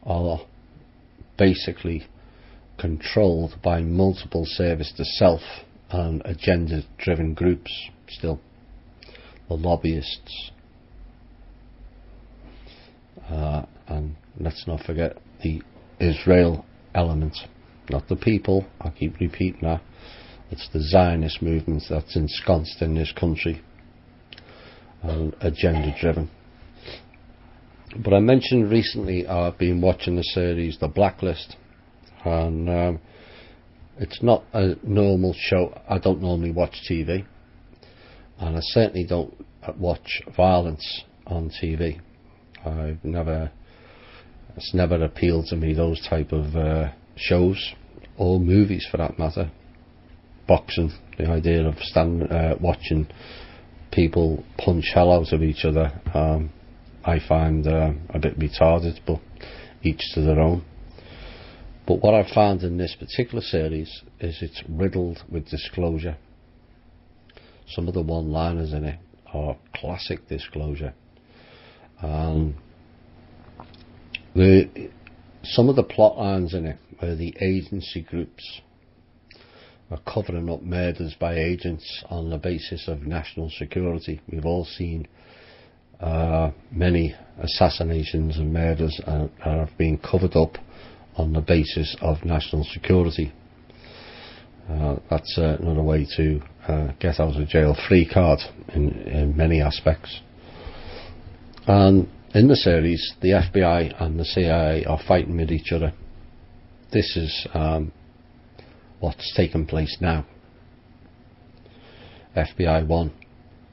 are basically controlled by multiple service to self and agenda driven groups. Still, the lobbyists, and let's not forget the Israel element, not the people. I keep repeating that. It's the Zionist movement that's ensconced in this country and agenda driven. But I mentioned recently I've been watching the series The Blacklist, and it's not a normal show. I don't normally watch TV, and I certainly don't watch violence on TV. It's never appealed to me, those type of shows, or movies for that matter. Boxing, the idea of watching people punch hell out of each other, I find a bit retarded, but each to their own. But what I've found in this particular series is it's riddled with disclosure. Some of the one-liners in it are classic disclosure. Some of the plot lines in it where the agency groups are covering up murders by agents on the basis of national security. We've all seen many assassinations and murders have been covered up on the basis of national security. That's another way to get out of jail free card in many aspects. And in the series, the FBI and the CIA are fighting with each other. This is what's taken place now. FBI 1,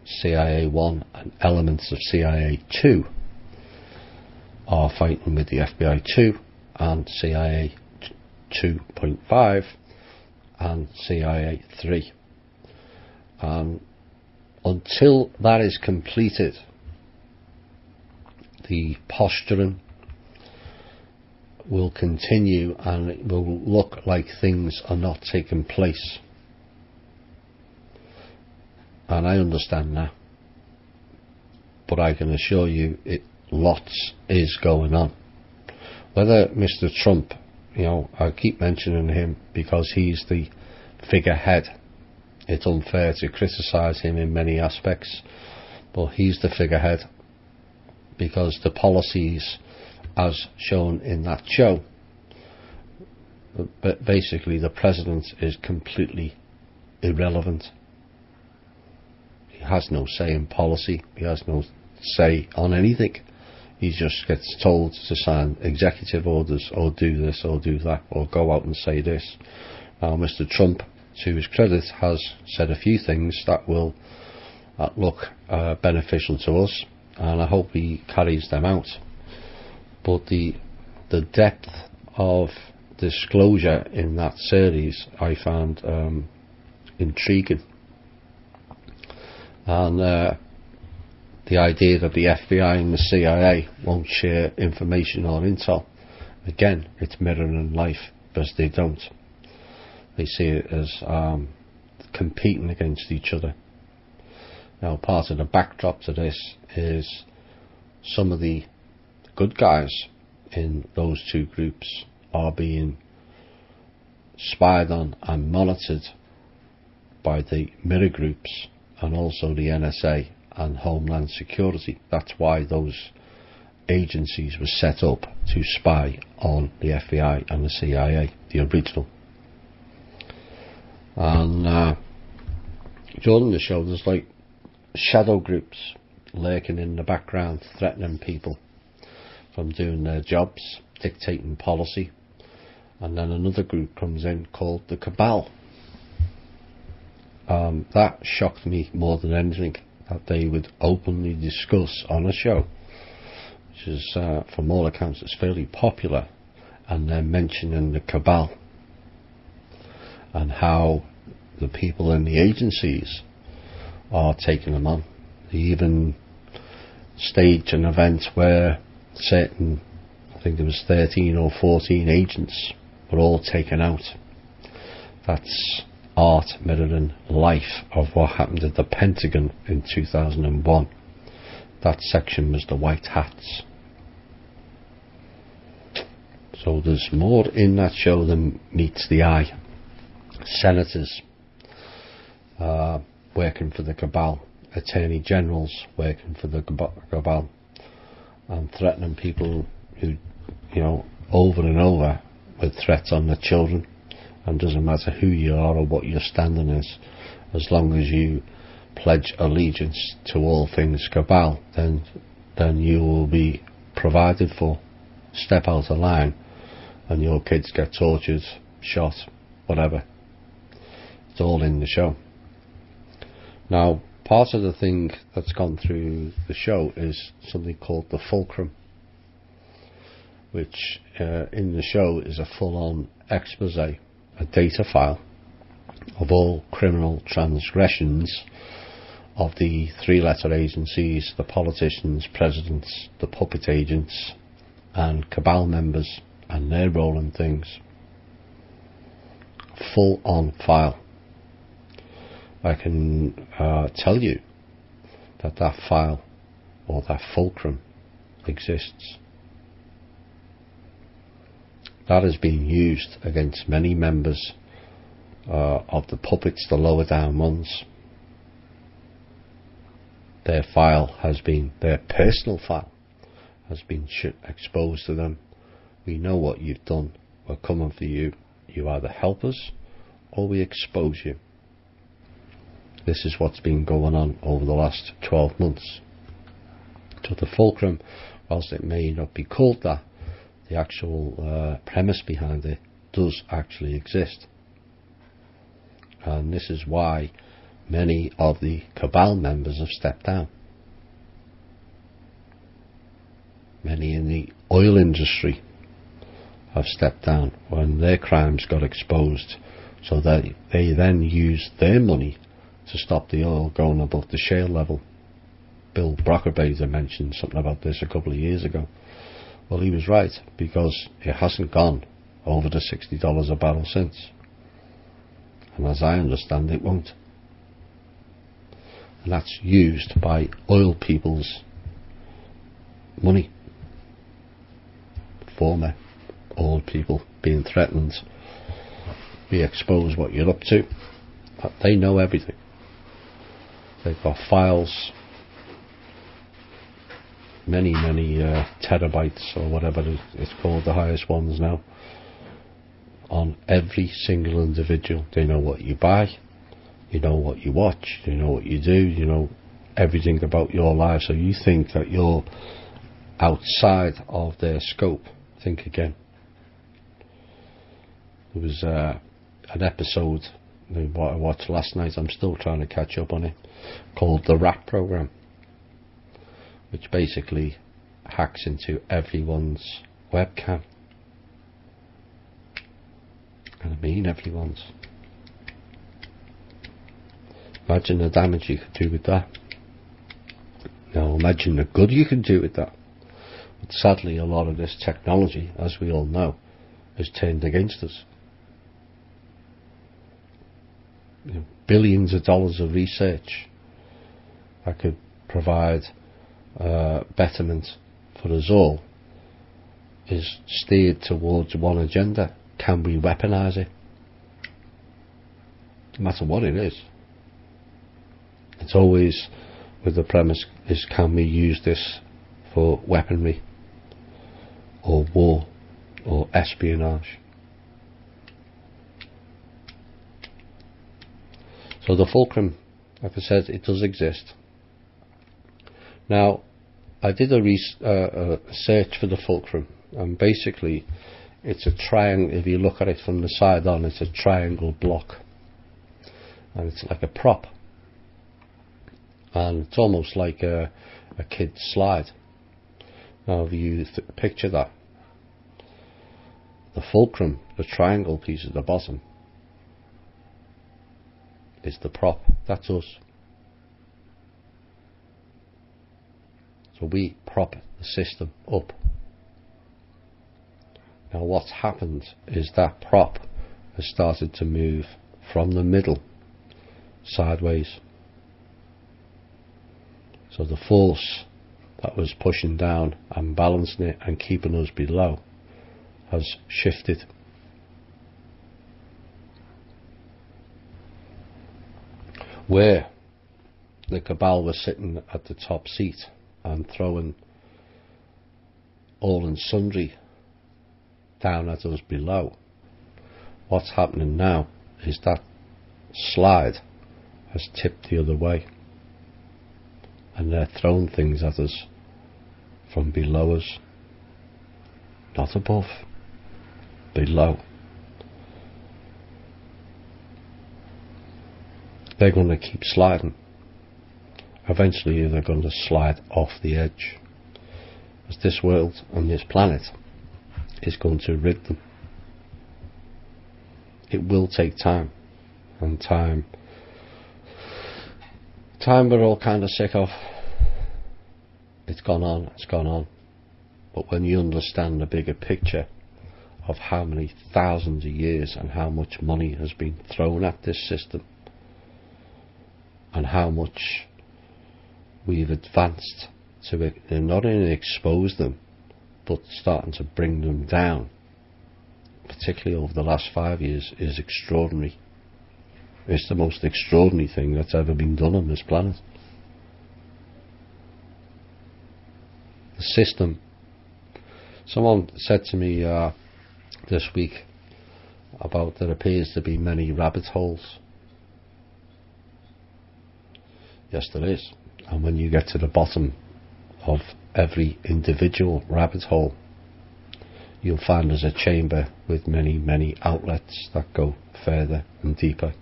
CIA 1 and elements of CIA 2 are fighting with the FBI 2 and CIA 2.5 and CIA 3. Until that is completed, the posturing will continue and it will look like things are not taking place. And I understand that, but I can assure you lots is going on. Whether Mr. Trump, I keep mentioning him because he's the figurehead. It's unfair to criticise him in many aspects, but he's the figurehead because the policies as shown in that show, but basically the president is completely irrelevant. He has no say in policy, he has no say on anything. He just gets told to sign executive orders or do this or do that or go out and say this. Now Mr. Trump, to his credit, has said a few things that will look beneficial to us, and I hope he carries them out. But the depth of disclosure in that series I found intriguing, and the idea that the FBI and the CIA won't share information or intel, again, it's mirroring life, because they don't. They see it as competing against each other. Now, part of the backdrop to this is some of the good guys in those two groups are being spied on and monitored by the mirror groups and also the NSA and Homeland Security. That's why those agencies were set up, to spy on the FBI and the CIA, the original. And during the show there's like shadow groups lurking in the background, threatening people from doing their jobs, dictating policy. And then another group comes in called the Cabal. That shocked me more than anything, that they would openly discuss on a show, which is, from all accounts, it's fairly popular, and they're mentioning the cabal and how the people in the agencies are taking them on. They even staged an event where certain, I think there was 13 or 14 agents were all taken out. That's art mirroring life of what happened at the Pentagon in 2001. That section was the white hats. So there's more in that show than meets the eye. Senators working for the cabal, attorney generals working for the cabal, and threatening people who, over and over with threats on their children. And doesn't matter who you are or what your standing is, as long as you pledge allegiance to all things cabal, then you will be provided for. Step out of line and your kids get tortured, shot, whatever. It's all in the show. Now, part of the thing that's gone through the show is something called the fulcrum, which in the show is a full-on expose, a data file of all criminal transgressions of the three-letter agencies, the politicians, presidents, the puppet agents, and cabal members, and their role in things. Full-on file. I can tell you that file, or that fulcrum, exists. That has been used against many members of the puppets, the lower down ones. Their file has been, their personal file has been exposed to them. We know what you've done. We're coming for you. You either help us or we expose you. This is what's been going on over the last 12 months. So the fulcrum, whilst it may not be called that, the actual premise behind it does actually exist. And this is why many of the cabal members have stepped down. Many in the oil industry have stepped down when their crimes got exposed, so that they then used their money to stop the oil going above the shale level. Bill Brockerbader mentioned something about this a couple of years ago. Well, he was right, because it hasn't gone over the $60 a barrel since. And as I understand, it won't. And that's used by oil people's money. Former oil people being threatened, we expose what you're up to. They know everything. They've got files, many terabytes or whatever it's called, the highest ones now, on every single individual. They know what you buy, you know what you watch, you know what you do, you know everything about your life. So you think that you're outside of their scope. Think again. There was an episode what I watched last night, I'm still trying to catch up on it, called The Rat Program, which basically hacks into everyone's webcam. And I mean everyone's. Imagine the damage you could do with that. Now imagine the good you can do with that. But sadly, a lot of this technology, as we all know, is turned against us. Billions of dollars of research that could provide betterment for us all is steered towards one agenda. Can we weaponize it? No matter what it is. It's always with the premise is, can we use this for weaponry or war or espionage? So the fulcrum, like I said, it does exist. Now, I did a search for the fulcrum, and basically it's a triangle. If you look at it from the side on, it's a triangle block, and it's like a prop, and it's almost like a kid's slide. Now if you picture that, the fulcrum, the triangle piece at the bottom, is the prop. That's us. So we prop the system up. Now what's happened is that prop has started to move from the middle sideways. So the force that was pushing down and balancing it and keeping us below has shifted. Where the cabal was sitting at the top seat and throwing all and sundry down at us below, what's happening now is that slide has tipped the other way, and they're throwing things at us from below us, not above, below. They're going to keep sliding. Eventually they're going to slide off the edge, as this world and this planet is going to rid them. It will take time, and time we're all kind of sick of. It's gone on. But when you understand the bigger picture of how many thousands of years and how much money has been thrown at this system, and how much we've advanced to not only expose them, but starting to bring them down, particularly over the last 5 years, is extraordinary. It's the most extraordinary thing that's ever been done on this planet. The system. Someone said to me this week about there appears to be many rabbit holes. Yes, there is. And when you get to the bottom of every individual rabbit hole, you'll find there's a chamber with many, many outlets that go further and deeper.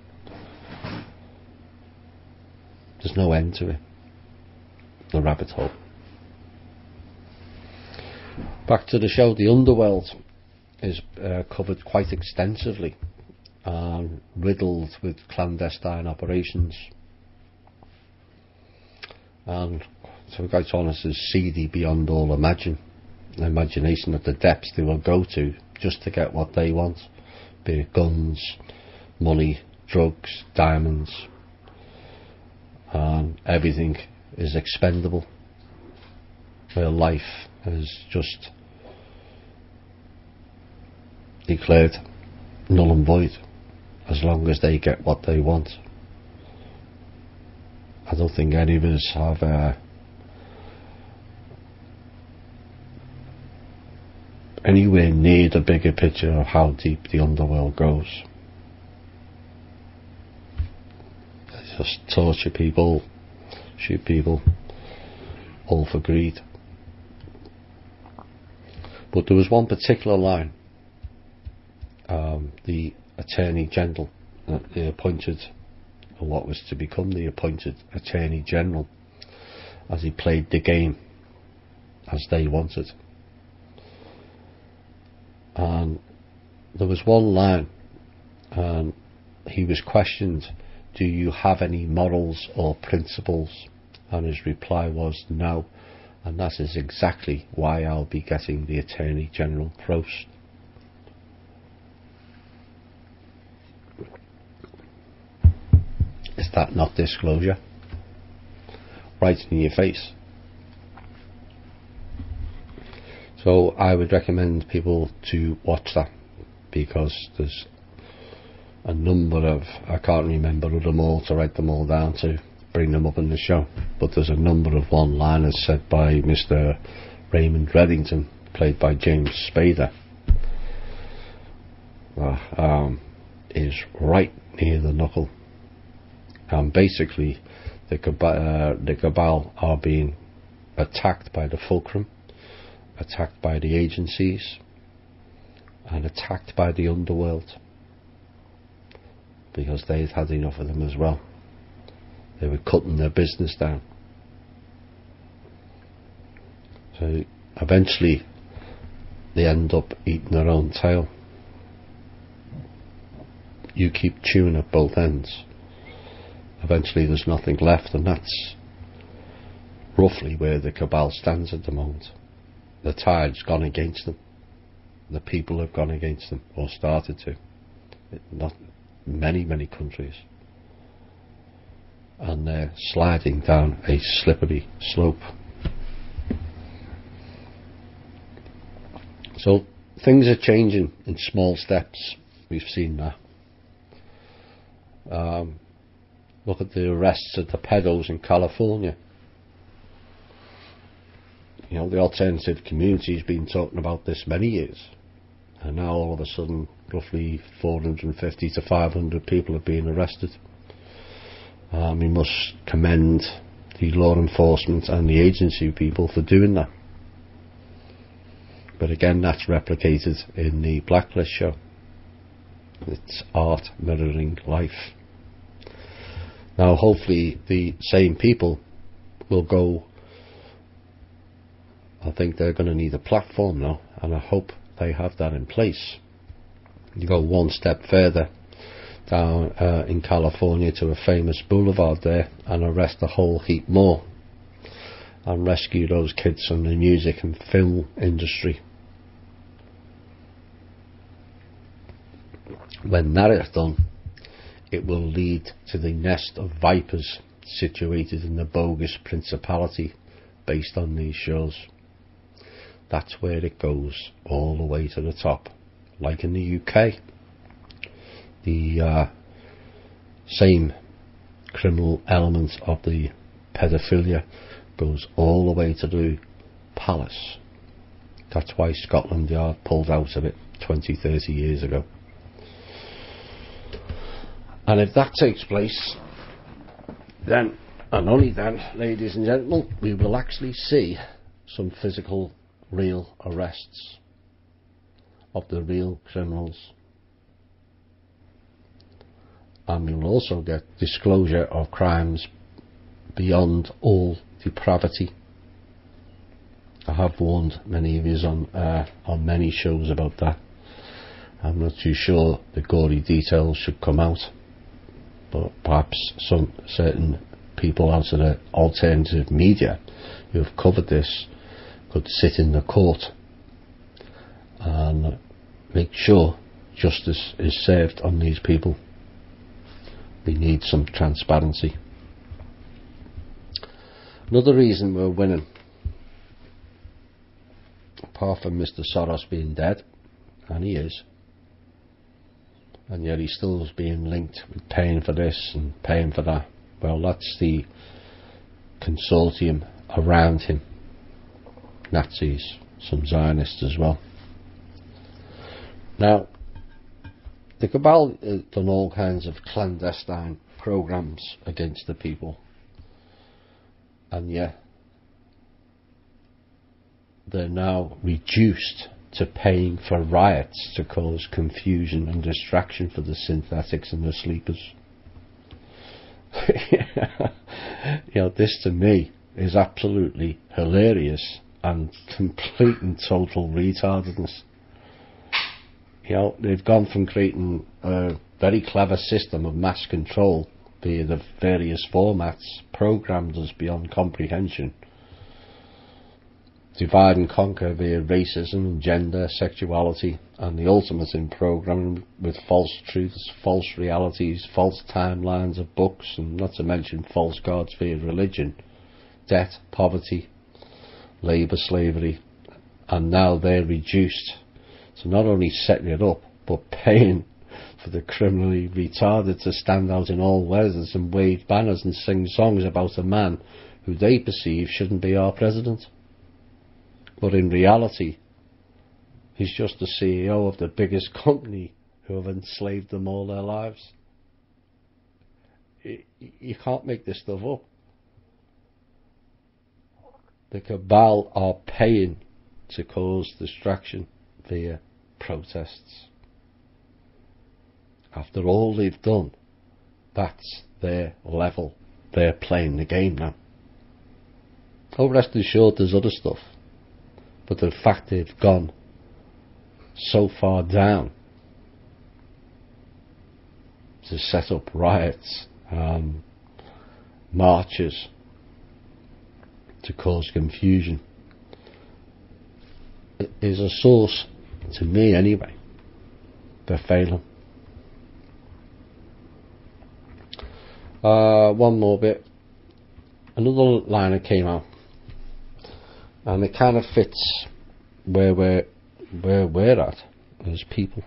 There's no end to it. The rabbit hole. Back to the show. The underworld is covered quite extensively, riddled with clandestine operations, and to be quite honest, is seedy beyond all imagination at the depths they will go to just to get what they want, be it guns, money, drugs, diamonds, and everything is expendable. Their life is just declared null and void as long as they get what they want. I don't think any of us have anywhere near the bigger picture of how deep the underworld goes. They just torture people, shoot people, all for greed. But there was one particular line, the Attorney General, the appointed, or what was to become the appointed Attorney General, as he played the game as they wanted. And there was one line, and he was questioned, do you have any morals or principles? And his reply was no, and that is exactly why I'll be getting the Attorney General post. Is that not disclosure? Right in your face. So I would recommend people to watch that, because there's a number of, I can't remember them all to write them all down to bring them up in the show, but there's a number of one-liners said by Mr. Raymond Reddington, played by James Spader, is right near the knuckle. And basically the cabal are being attacked by the fulcrum, attacked by the agencies, and attacked by the underworld, because they've had enough of them as well. They were cutting their business down. So eventually they end up eating their own tail. You keep chewing at both ends. Eventually there's nothing left, and that's roughly where the cabal stands at the moment. The tide's gone against them. The people have gone against them, or started to. Not many countries. And they're sliding down a slippery slope. So things are changing in small steps. We've seen that. Look at the arrests of the pedos in California. You know, the alternative community's been talking about this many years, and now all of a sudden roughly 450 to 500 people have been arrested. We must commend the law enforcement and the agency people for doing that. But again, that's replicated in the Blacklist show. It's art mirroring life. Now hopefully the same people will go. I think they're going to need a platform now, and I hope they have that in place. You go one step further down in California to a famous boulevard there and arrest a whole heap more and rescue those kids from the music and film industry. When that is done, it will lead to the nest of vipers situated in the bogus principality based on these shows. That's where it goes all the way to the top. Like in the UK, the same criminal element of the pedophilia goes all the way to the palace. That's why Scotland Yard pulled out of it 20-30 years ago. And if that takes place, then, and only then, ladies and gentlemen, we will actually see some physical, real arrests of the real criminals. And we will also get disclosure of crimes beyond all depravity. I have warned many of you on many shows about that. I'm not too sure the gory details should come out, but perhaps some certain people out of the alternative media who have covered this could sit in the court and make sure justice is served on these people. We need some transparency. Another reason we're winning, apart from Mr. Soros being dead, and he is, and yet he still is being linked with paying for this and paying for that. Well, that's the consortium around him. Nazis, some Zionists as well. Now, the cabal has done all kinds of clandestine programs against the people, and yet they're now reduced to paying for riots to cause confusion and distraction for the synthetics and the sleepers. You know, this to me is absolutely hilarious and complete and total retardedness. You know, they've gone from creating a very clever system of mass control via the various formats programmed as beyond comprehension, divide and conquer via racism, gender, sexuality, and the ultimate in programming with false truths, false realities, false timelines of books, and not to mention false gods via religion, debt, poverty, labour, slavery, and now they're reduced to not only setting it up but paying for the criminally retarded to stand out in all weathers and wave banners and sing songs about a man who they perceive shouldn't be our president. But in reality, he's just the CEO of the biggest company who have enslaved them all their lives. You can't make this stuff up. The cabal are paying to cause distraction via protests. After all they've done, that's their level. They're playing the game now. Oh, rest assured there's other stuff. But the fact they've gone so far down to set up riots, marches, to cause confusion, is a source, to me anyway, they're failing. One more bit. Another liner came out, and it kind of fits where we're at as people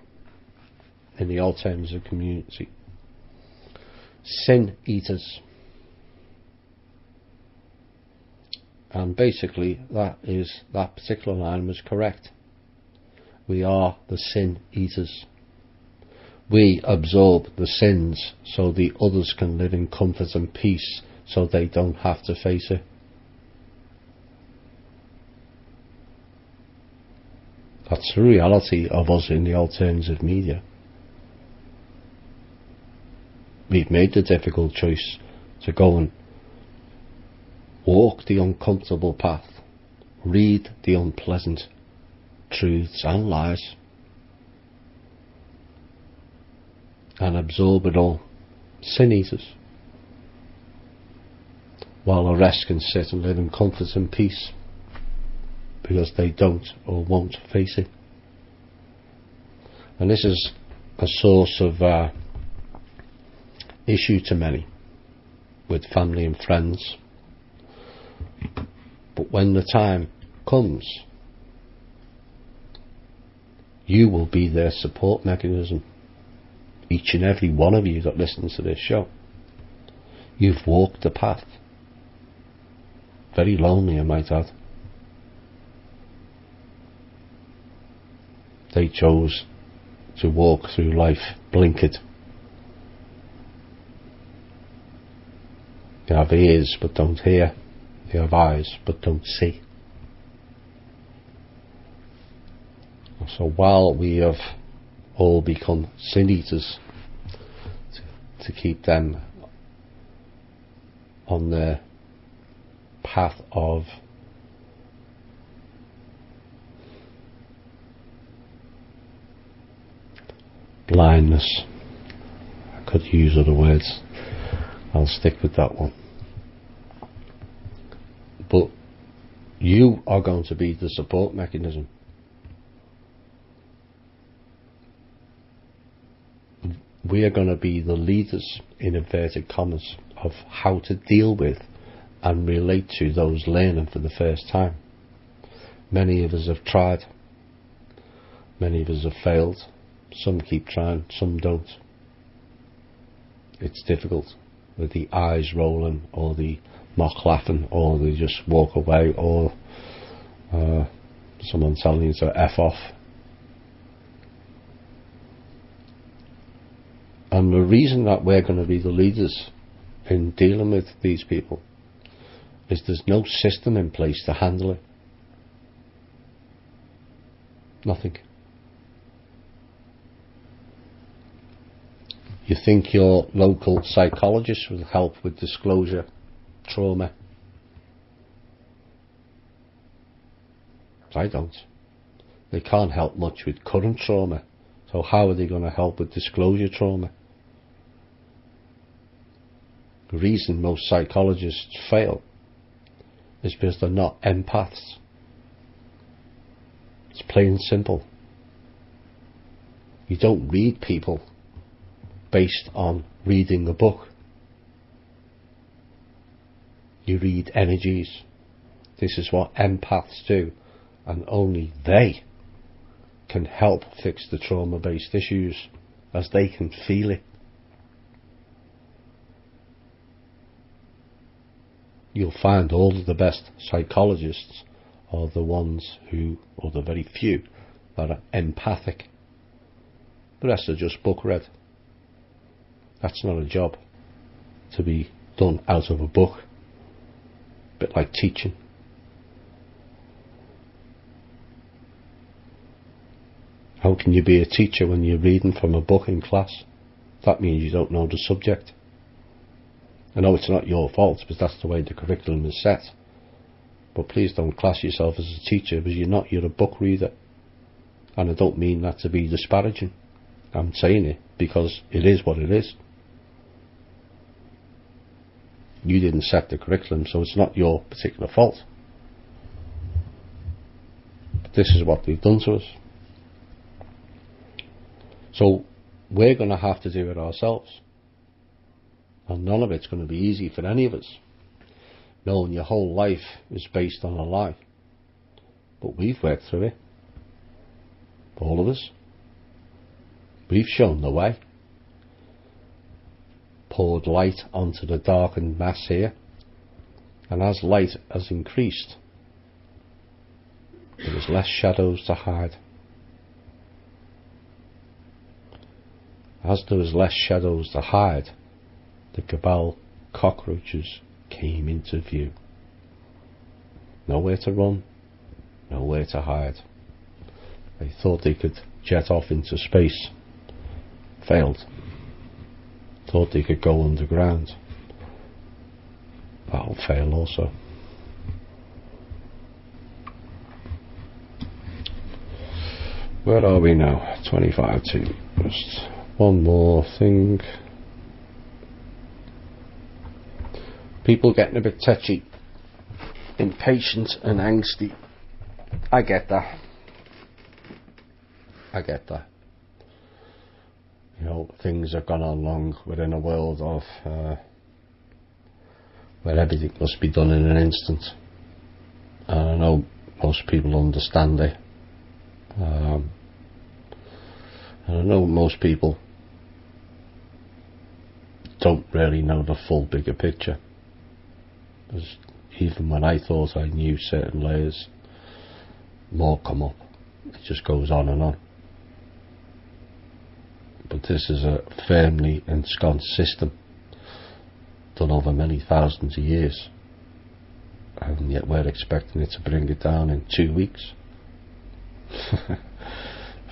in the alternative community. Sin eaters. And basically that particular line was correct. We are the sin eaters. We absorb the sins so the others can live in comfort and peace, so they don't have to face it. That's the reality of us in the alternative media. We've made the difficult choice to go and walk the uncomfortable path, read the unpleasant truths and lies, and absorb it all. Sin eaters. While the rest can sit and live in comfort and peace because they don't or won't face it. And this is a source of issue to many with family and friends. But when the time comes, you will be their support mechanism. Each and every one of you that listens to this show. You've walked the path. Very lonely, I might add. They chose to walk through life blinkered. They have ears but don't hear. They have eyes but don't see. So while we have all become sin eaters to keep them on their path of blindness, I could use other words, I'll stick with that one. But you are going to be the support mechanism. We are going to be the leaders, in inverted commas, of how to deal with and relate to those learning for the first time. Many of us have tried. Many of us have failed. Some keep trying, some don't. It's difficult with the eyes rolling, or the mock laughing, or they just walk away, or someone telling you to F off. And the reason that we're going to be the leaders in dealing with these people is there's no system in place to handle it. Nothing. You think your local psychologist will help with disclosure trauma? I don't. They can't help much with current trauma. So how are they going to help with disclosure trauma? The reason most psychologists fail is because they're not empaths. It's plain and simple. You don't read people based on reading a book. You read energies. This is what empaths do, and only they can help fix the trauma-based issues, as they can feel it. You'll find all of the best psychologists are the ones who, or the very few, that are empathic. The rest are just book read. That's not a job to be done out of a book. A bit like teaching. How can you be a teacher when you're reading from a book in class? That means you don't know the subject. I know it's not your fault, because that's the way the curriculum is set. But please don't class yourself as a teacher, because you're not. You're a book reader. And I don't mean that to be disparaging. I'm saying it because it is what it is. You didn't set the curriculum, so it's not your particular fault. But this is what they've done to us. So we're going to have to do it ourselves. And none of it's going to be easy for any of us, knowing your whole life is based on a lie. But we've worked through it. All of us. We've shown the way. Poured light onto the darkened mass here. And as light has increased, there is less shadows to hide. As there was less shadows to hide, the cabal cockroaches came into view. Nowhere to run, nowhere to hide. They thought they could jet off into space. Failed. Thought they could go underground. That'll fail also. Where are we now? 25 to just one more thing. People getting a bit touchy, impatient and angsty. I get that. You know, things have gone on long within a world of where everything must be done in an instant. And I know most people understand it. And I know most people don't really know the full bigger picture. Because even when I thought I knew certain layers, more come up. It just goes on and on. But this is a firmly ensconced system done over many thousands of years, and yet we're expecting it to bring it down in 2 weeks.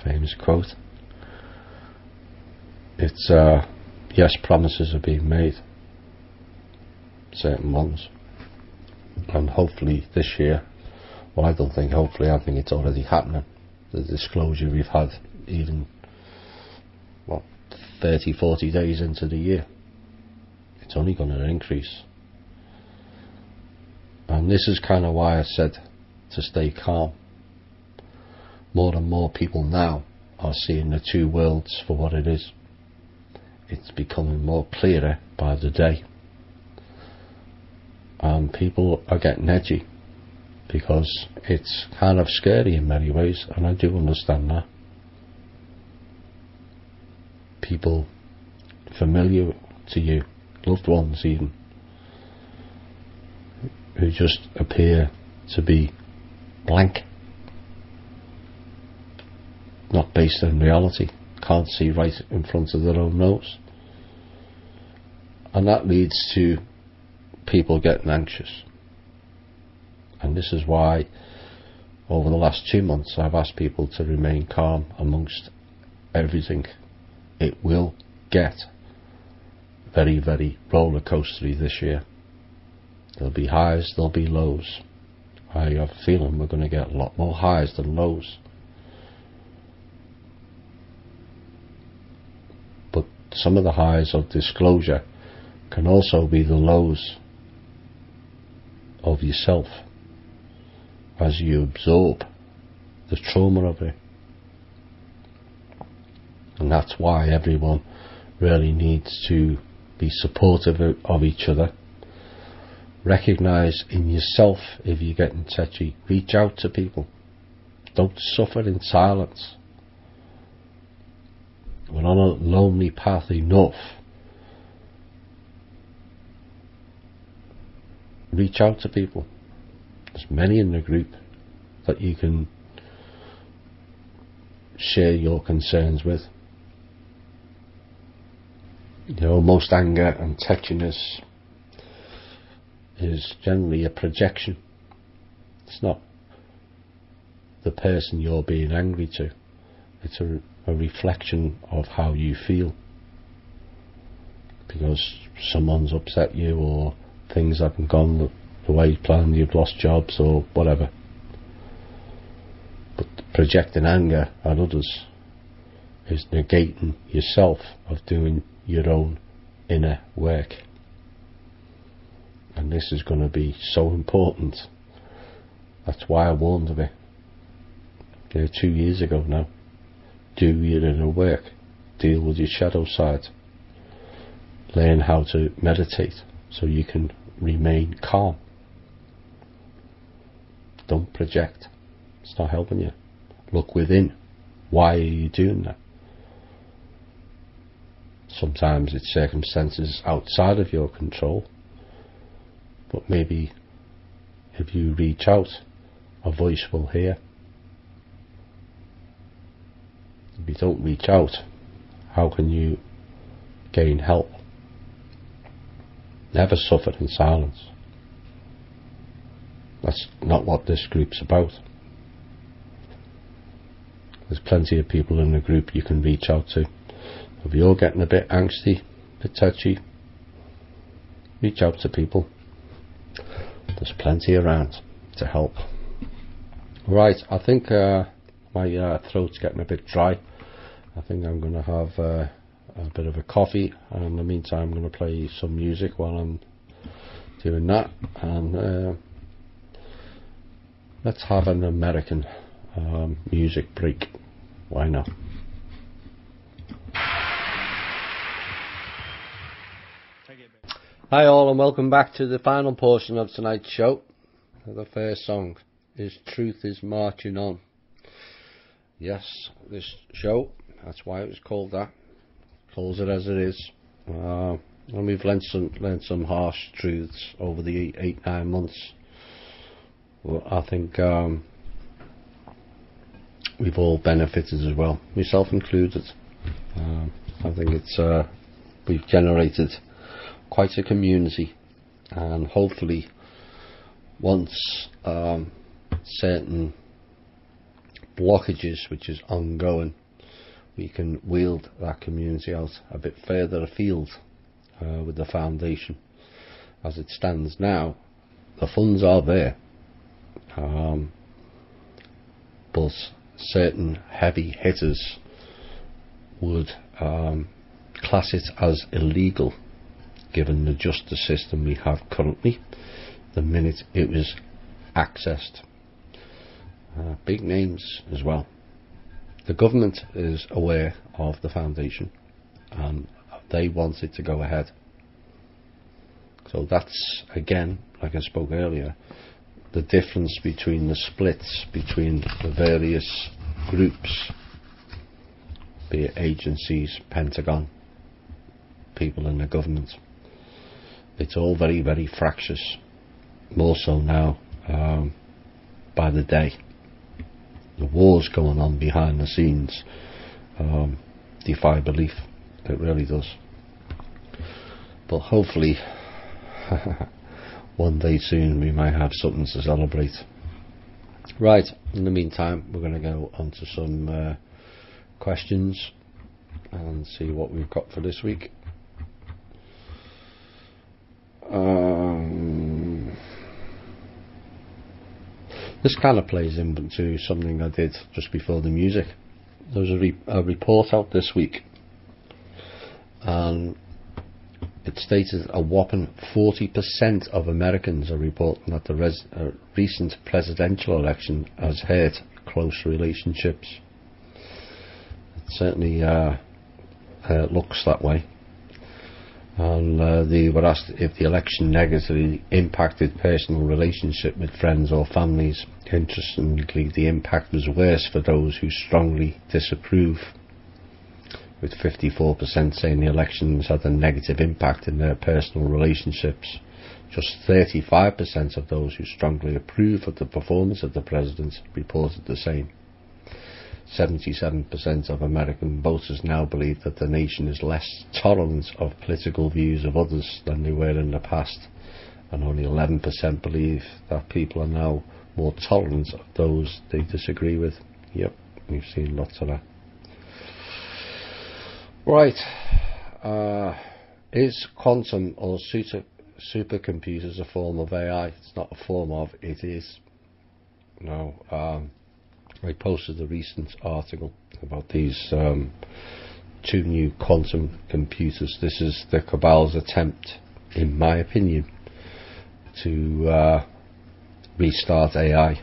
Famous quote. It's yes, promises are being made, certain ones, and hopefully this year, well, I don't think hopefully, I think it's already happening. The disclosure we've had even 30, 40 days into the year, it's only going to increase. And this is kind of why I said to stay calm. More and more people now are seeing the two worlds for what it is. It's becoming more clearer by the day. And people are getting edgy because it's kind of scary in many ways, and I do understand that. People familiar to you, loved ones even, who just appear to be blank, not based in reality, can't see right in front of their own nose. And that leads to people getting anxious. And this is why over the last 2 months I've asked people to remain calm amongst everything. It will get very, very roller coastery this year. There'll be highs, there'll be lows. I have a feeling we're going to get a lot more highs than lows. But some of the highs of disclosure can also be the lows of yourself as you absorb the trauma of it. And that's why everyone really needs to be supportive of each other. Recognise in yourself if you're getting touchy. Reach out to people. Don't suffer in silence. We're on a lonely path enough. Reach out to people. There's many in the group that you can share your concerns with. You know, most anger and touchiness is generally a projection. It's not the person you're being angry to. It's a reflection of how you feel. Because someone's upset you or things haven't gone the way you planned, you've lost jobs or whatever. But projecting anger at others is negating yourself of doing your own inner work. And this is going to be so important. That's why I warned of it 2 years ago now. Do your inner work. Deal with your shadow side. Learn how to meditate so you can remain calm. Don't project. It's not helping you. Look within. Why are you doing that? Sometimes it's circumstances outside of your control. But maybe if you reach out, a voice will hear. If you don't reach out, how can you gain help? Never suffer in silence. That's not what this group's about. There's plenty of people in the group you can reach out to. If you're getting a bit angsty, a bit touchy, reach out to people. There's plenty around to help. Right, I think my throat's getting a bit dry. I think I'm going to have a bit of a coffee, and in the meantime I'm going to play some music while I'm doing that. And let's have an American music break. Why not? Hi all, and welcome back to the final portion of tonight's show. The first song is Truth is Marching On. Yes, this show, that's why it was called that. Calls it as it is. And we've learned some harsh truths over the 8-9 months. Well, I think we've all benefited as well, myself included. I think it's we've generated quite a community, and hopefully once certain blockages, which is ongoing, we can wield that community out a bit further afield with the foundation. As it stands now, the funds are there, but certain heavy hitters would class it as illegal, given the justice system we have currently, the minute it was accessed. Big names as well. The government is aware of the foundation and they want it to go ahead. So that's, again, like I spoke earlier, the difference between the splits between the various groups, be it agencies, Pentagon, people in the government. It's all very, very fractious, more so now by the day. The wars going on behind the scenes defy belief. It really does. But hopefully one day soon we might have something to celebrate. Right, in the meantime we're going to go on to some questions and see what we've got for this week. This kind of plays into something I did just before the music. There was a report out this week, and it stated a whopping 40% of Americans are reporting that the recent presidential election has hurt close relationships. It certainly looks that way. And they were asked if the election negatively impacted personal relationship with friends or families. Interestingly, the impact was worse for those who strongly disapprove, with 54% saying the elections had a negative impact in their personal relationships. Just 35% of those who strongly approve of the performance of the president reported the same. 77% of American voters now believe that the nation is less tolerant of political views of others than they were in the past, and only 11% believe that people are now more tolerant of those they disagree with. Yep, we've seen lots of that. Right, is quantum or supercomputer's a form of AI. It's not a form of, it is. No, I posted a recent article about these two new quantum computers. This is the cabal's attempt, in my opinion, to restart AI,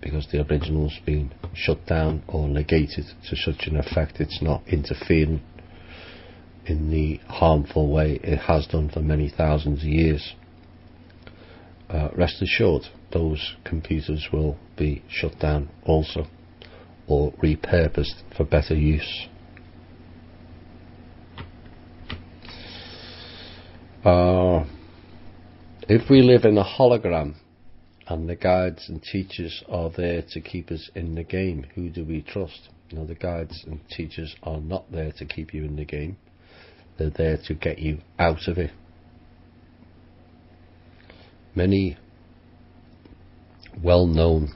because the original's been shut down or negated to such an effect it's not interfering in the harmful way it has done for many thousands of years. Rest assured, those computers will be shut down also, or repurposed for better use. If we live in a hologram and the guides and teachers are there to keep us in the game, who do we trust? You know, the guides and teachers are not there to keep you in the game. They're there to get you out of it. Many well-known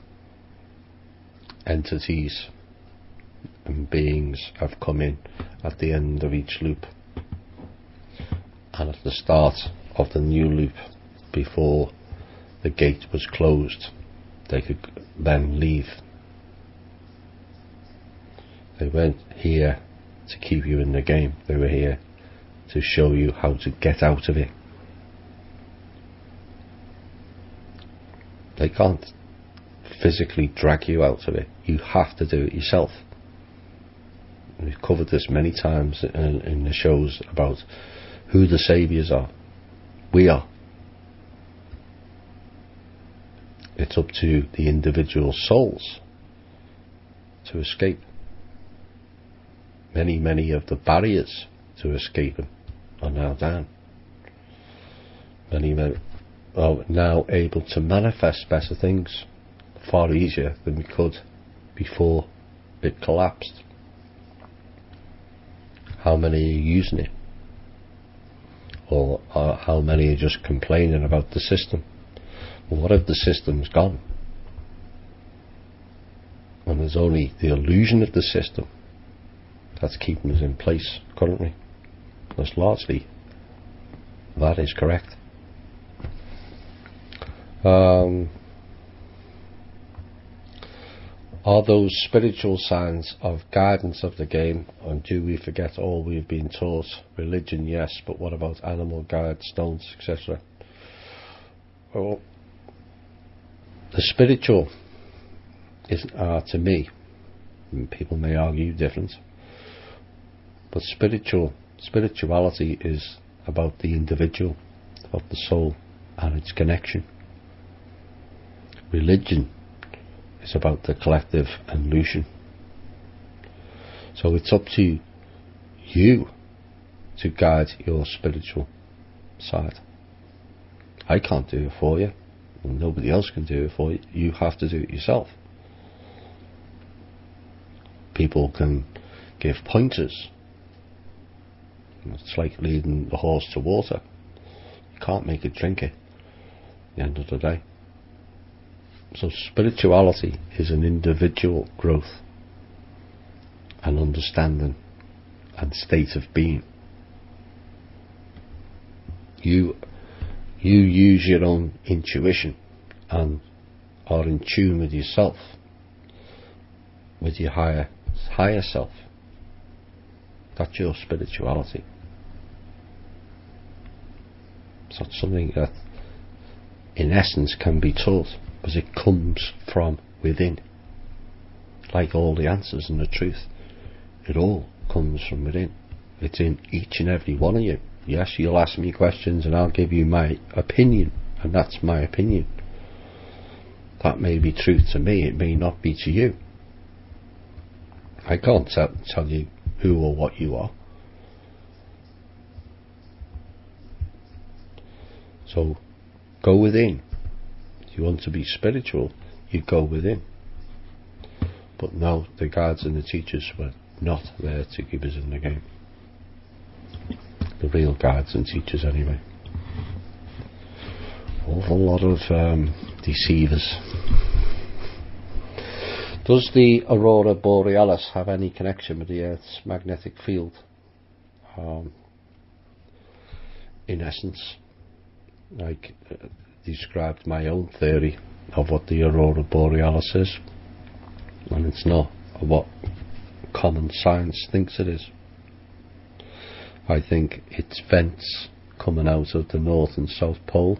entities and beings have come in at the end of each loop and at the start of the new loop, before the gate was closed. They could then leave. They weren't here to keep you in the game. They were here to show you how to get out of it. They can't physically drag you out of it. You have to do it yourself. We've covered this many times in the shows about who the saviours are. We are. It's up to the individual souls to escape. Many of the barriers to escaping are now down. Many are now able to manifest better things far easier than we could before it collapsed. How many are using it? Or how many are just complaining about the system? Well, what if the system's gone? And there's only the illusion of the system that's keeping us in place currently. Because largely that is correct. Are those spiritual signs of guidance of the game, and do we forget all we've been taught? Religion, yes, but what about animal guides, stones, etc.? Well, the spiritual is, to me, and people may argue different, but spirituality is about the individual, about the soul and its connection. Religion is about the collective illusion. So it's up to you to guide your spiritual side. I can't do it for you. Nobody else can do it for you. You have to do it yourself. People can give pointers. It's like leading the horse to water. You can't make it drink it at the end of the day. So spirituality is an individual growth and understanding and state of being. You use your own intuition and are in tune with yourself, with your higher self. That's your spirituality. It's not something that in essence can be taught, because it comes from within. Like all the answers and the truth, it all comes from within. It's in each and every one of you. Yes, you'll ask me questions and I'll give you my opinion, and that's my opinion. That may be truth to me, it may not be to you. I can't tell you who or what you are. So go within. If you want to be spiritual, you go within. But no, the guides and the teachers were not there to keep us in the game. The real guides and teachers anyway. Awful lot of deceivers. Does the aurora borealis have any connection with the Earth's magnetic field? In essence, like described my own theory of what the aurora borealis is, and it's not what common science thinks it is. I think it's vents coming out of the North and South Pole,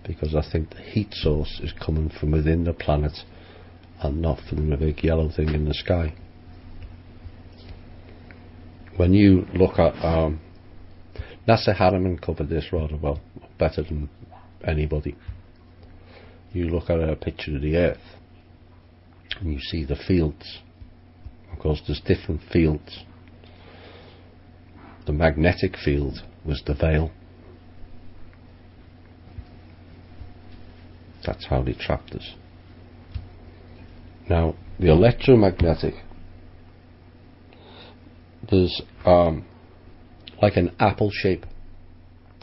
because I think the heat source is coming from within the planet and not from the big yellow thing in the sky. When you look at NASA Harriman covered this rather well, better than anybody. You look at a picture of the Earth and you see the fields. Of course, there's different fields. The magnetic field was the veil. That's how they trapped us. Now, the electromagnetic, there's like an apple shape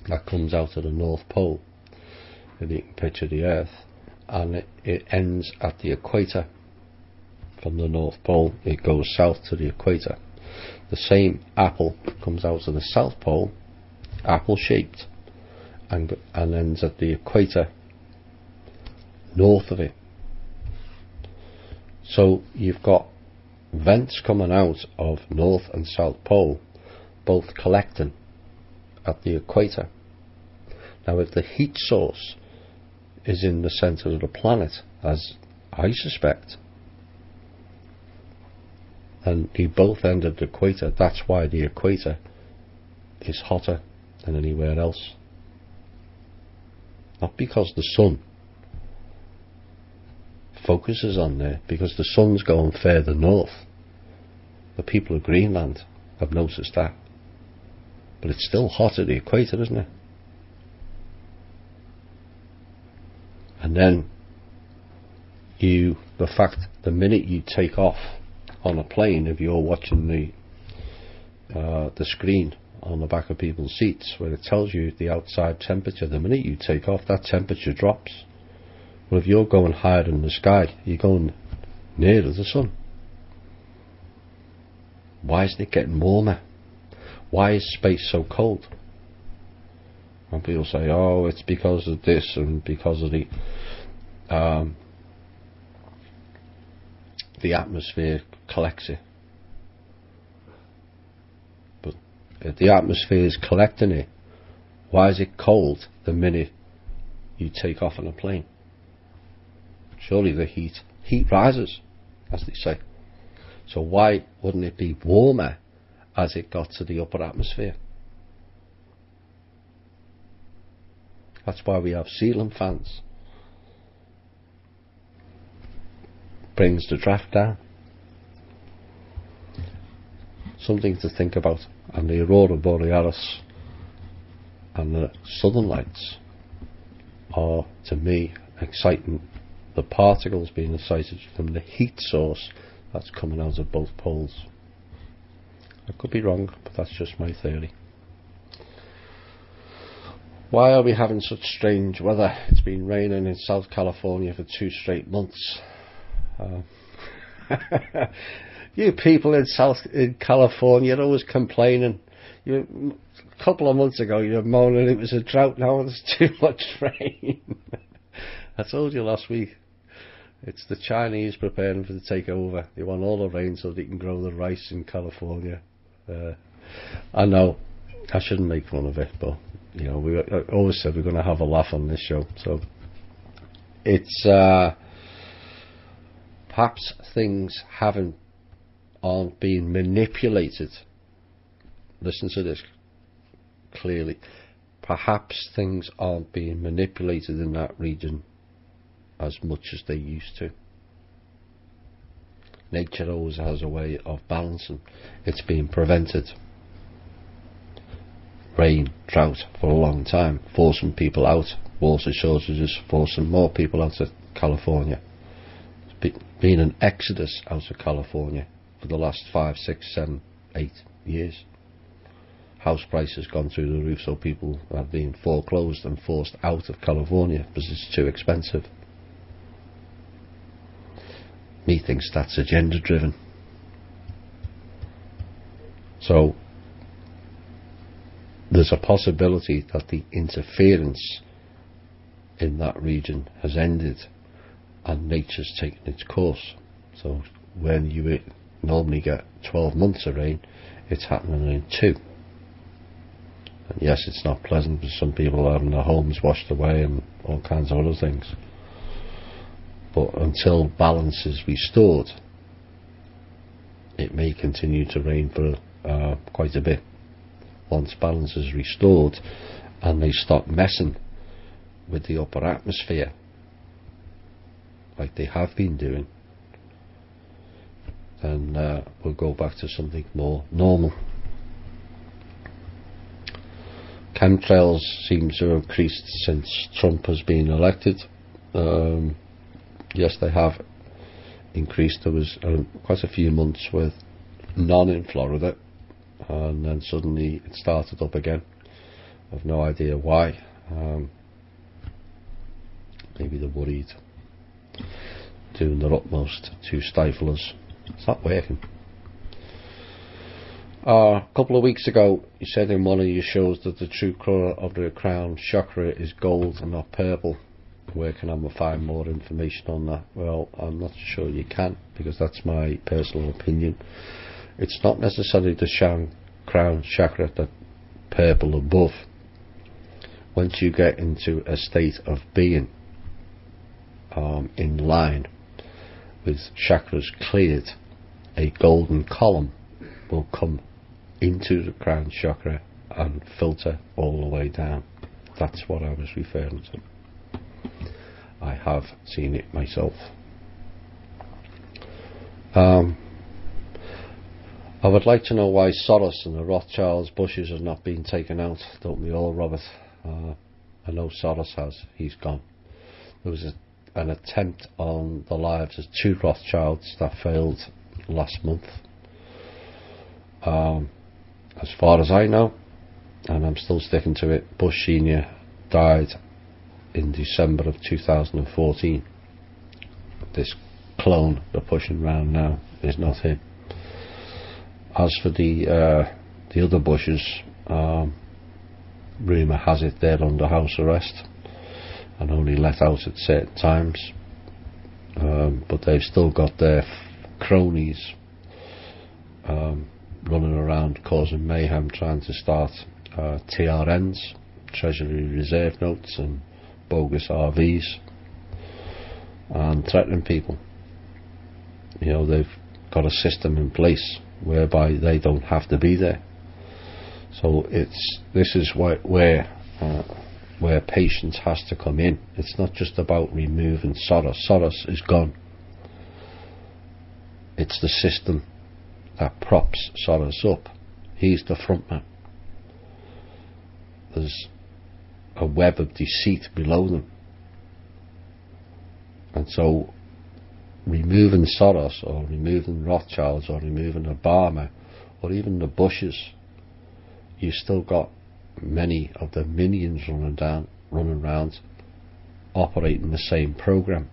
that comes out of the North Pole, and you can picture the Earth, and it ends at the equator. From the North Pole it goes south to the equator. The same apple comes out of the South Pole, apple shaped, and ends at the equator north of it. So you've got vents coming out of North and South Pole, both collecting at the equator. Now if the heat source is in the centre of the planet, as I suspect, and they both end at the equator, that's why the equator is hotter than anywhere else. Not because the sun focuses on there, because the sun's going further north. The people of Greenland have noticed that. But it's still hot at the equator, isn't it? And then the fact the minute you take off on a plane, if you're watching the screen on the back of people's seats where it tells you the outside temperature, the minute you take off, that temperature drops. Well, if you're going higher in the sky, you're going nearer the sun. Why isn't it getting warmer? Why is space so cold? And people say, oh, it's because of this and because of the atmosphere collects it. But if the atmosphere is collecting it, why is it cold the minute you take off on a plane? Surely the heat rises, as they say. So why wouldn't it be warmer as it got to the upper atmosphere? That's why we have ceiling fans. Brings the draft down. Something to think about. And the aurora borealis and the southern lights are, to me, exciting. The particles being excited from the heat source that's coming out of both poles. I could be wrong, but that's just my theory. Why are we having such strange weather? It's been raining in South California for 2 straight months. You people in California are always complaining. A couple of months ago you were moaning it was a drought, now there's too much rain. I told you last week, it's the Chinese preparing for the takeover. They want all the rain so they can grow the rice in California. I know I shouldn't make fun of it, but you know, we always said we're going to have a laugh on this show. So it's perhaps things aren't being manipulated. Listen to this clearly. Perhaps things aren't being manipulated in that region as much as they used to. Nature always has a way of balancing. It's being prevented. Rain, drought for a long time, forcing people out, water shortages, forcing more people out of California. It's been an exodus out of California for the last 5, 6, 7, 8 years. House prices gone through the roof, so people are being foreclosed and forced out of California because it's too expensive. Methinks that's agenda driven. So there's a possibility that the interference in that region has ended and nature's taken its course. So when you normally get 12 months of rain, it's happening in 2. And yes, it's not pleasant because some people are having their homes washed away and all kinds of other things. But until balance is restored, it may continue to rain for quite a bit. Once balance is restored and they stop messing with the upper atmosphere like they have been doing, then we'll go back to something more normal. Chemtrails seem to have increased since Trump has been elected. Yes, they have increased. There was quite a few months with none in Florida, and then suddenly it started up again. I've no idea why. Maybe they're worried, doing their utmost to stifle us. It's not working. A couple of weeks ago, you said in one of your shows that the true colour of the crown chakra is gold and not purple. Where can I find more information on that? Well, I'm not sure you can, because that's my personal opinion. It's not necessarily the crown chakra that purple above. Once you get into a state of being in line with chakras cleared, a golden column will come into the crown chakra and filter all the way down. That's what I was referring to. I have seen it myself. I would like to know why Soros and the Rothschilds Bushes have not been taken out. Don't we all, Robert? I know Soros has. He's gone. There was an attempt on the lives of 2 Rothschilds that failed last month. As far as I know, and I'm still sticking to it, Bush Senior died in December of 2014. This clone they're pushing around now is not him. As for the other Bushes, rumour has it they're under house arrest and only let out at certain times, but they've still got their cronies running around causing mayhem, trying to start TRNs, Treasury Reserve Notes, and bogus RVs, and threatening people. You know, they've got a system in place whereby they don't have to be there. So this is where patience has to come in. It's not just about removing Soros. Soros is gone. It's the system that props Soros up. He's the front man. There's a web of deceit below them, and so removing Soros or removing Rothschilds or removing Obama or even the Bushes, you've still got many of the minions running around operating the same program.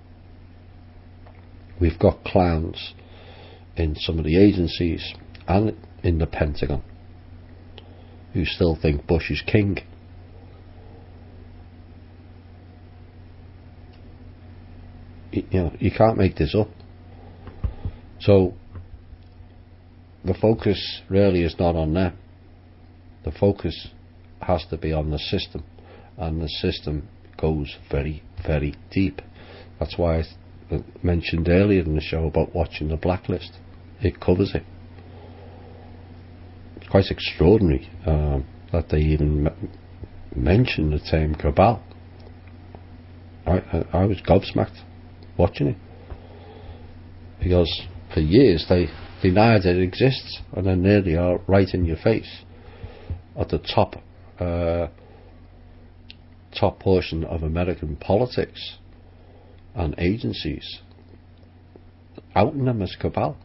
We've got clowns in some of the agencies and in the Pentagon who still think Bush is king. You know, you can't make this up. So the focus really is not on them. The focus has to be on the system, and the system goes very, very deep. That's why I mentioned earlier in the show about watching The Blacklist. It covers it. It's quite extraordinary that they even mention the term cabal. I was gobsmacked watching it, because for years they denied it exists, and then there they are right in your face at the top portion of American politics and agencies, outing them as cabal.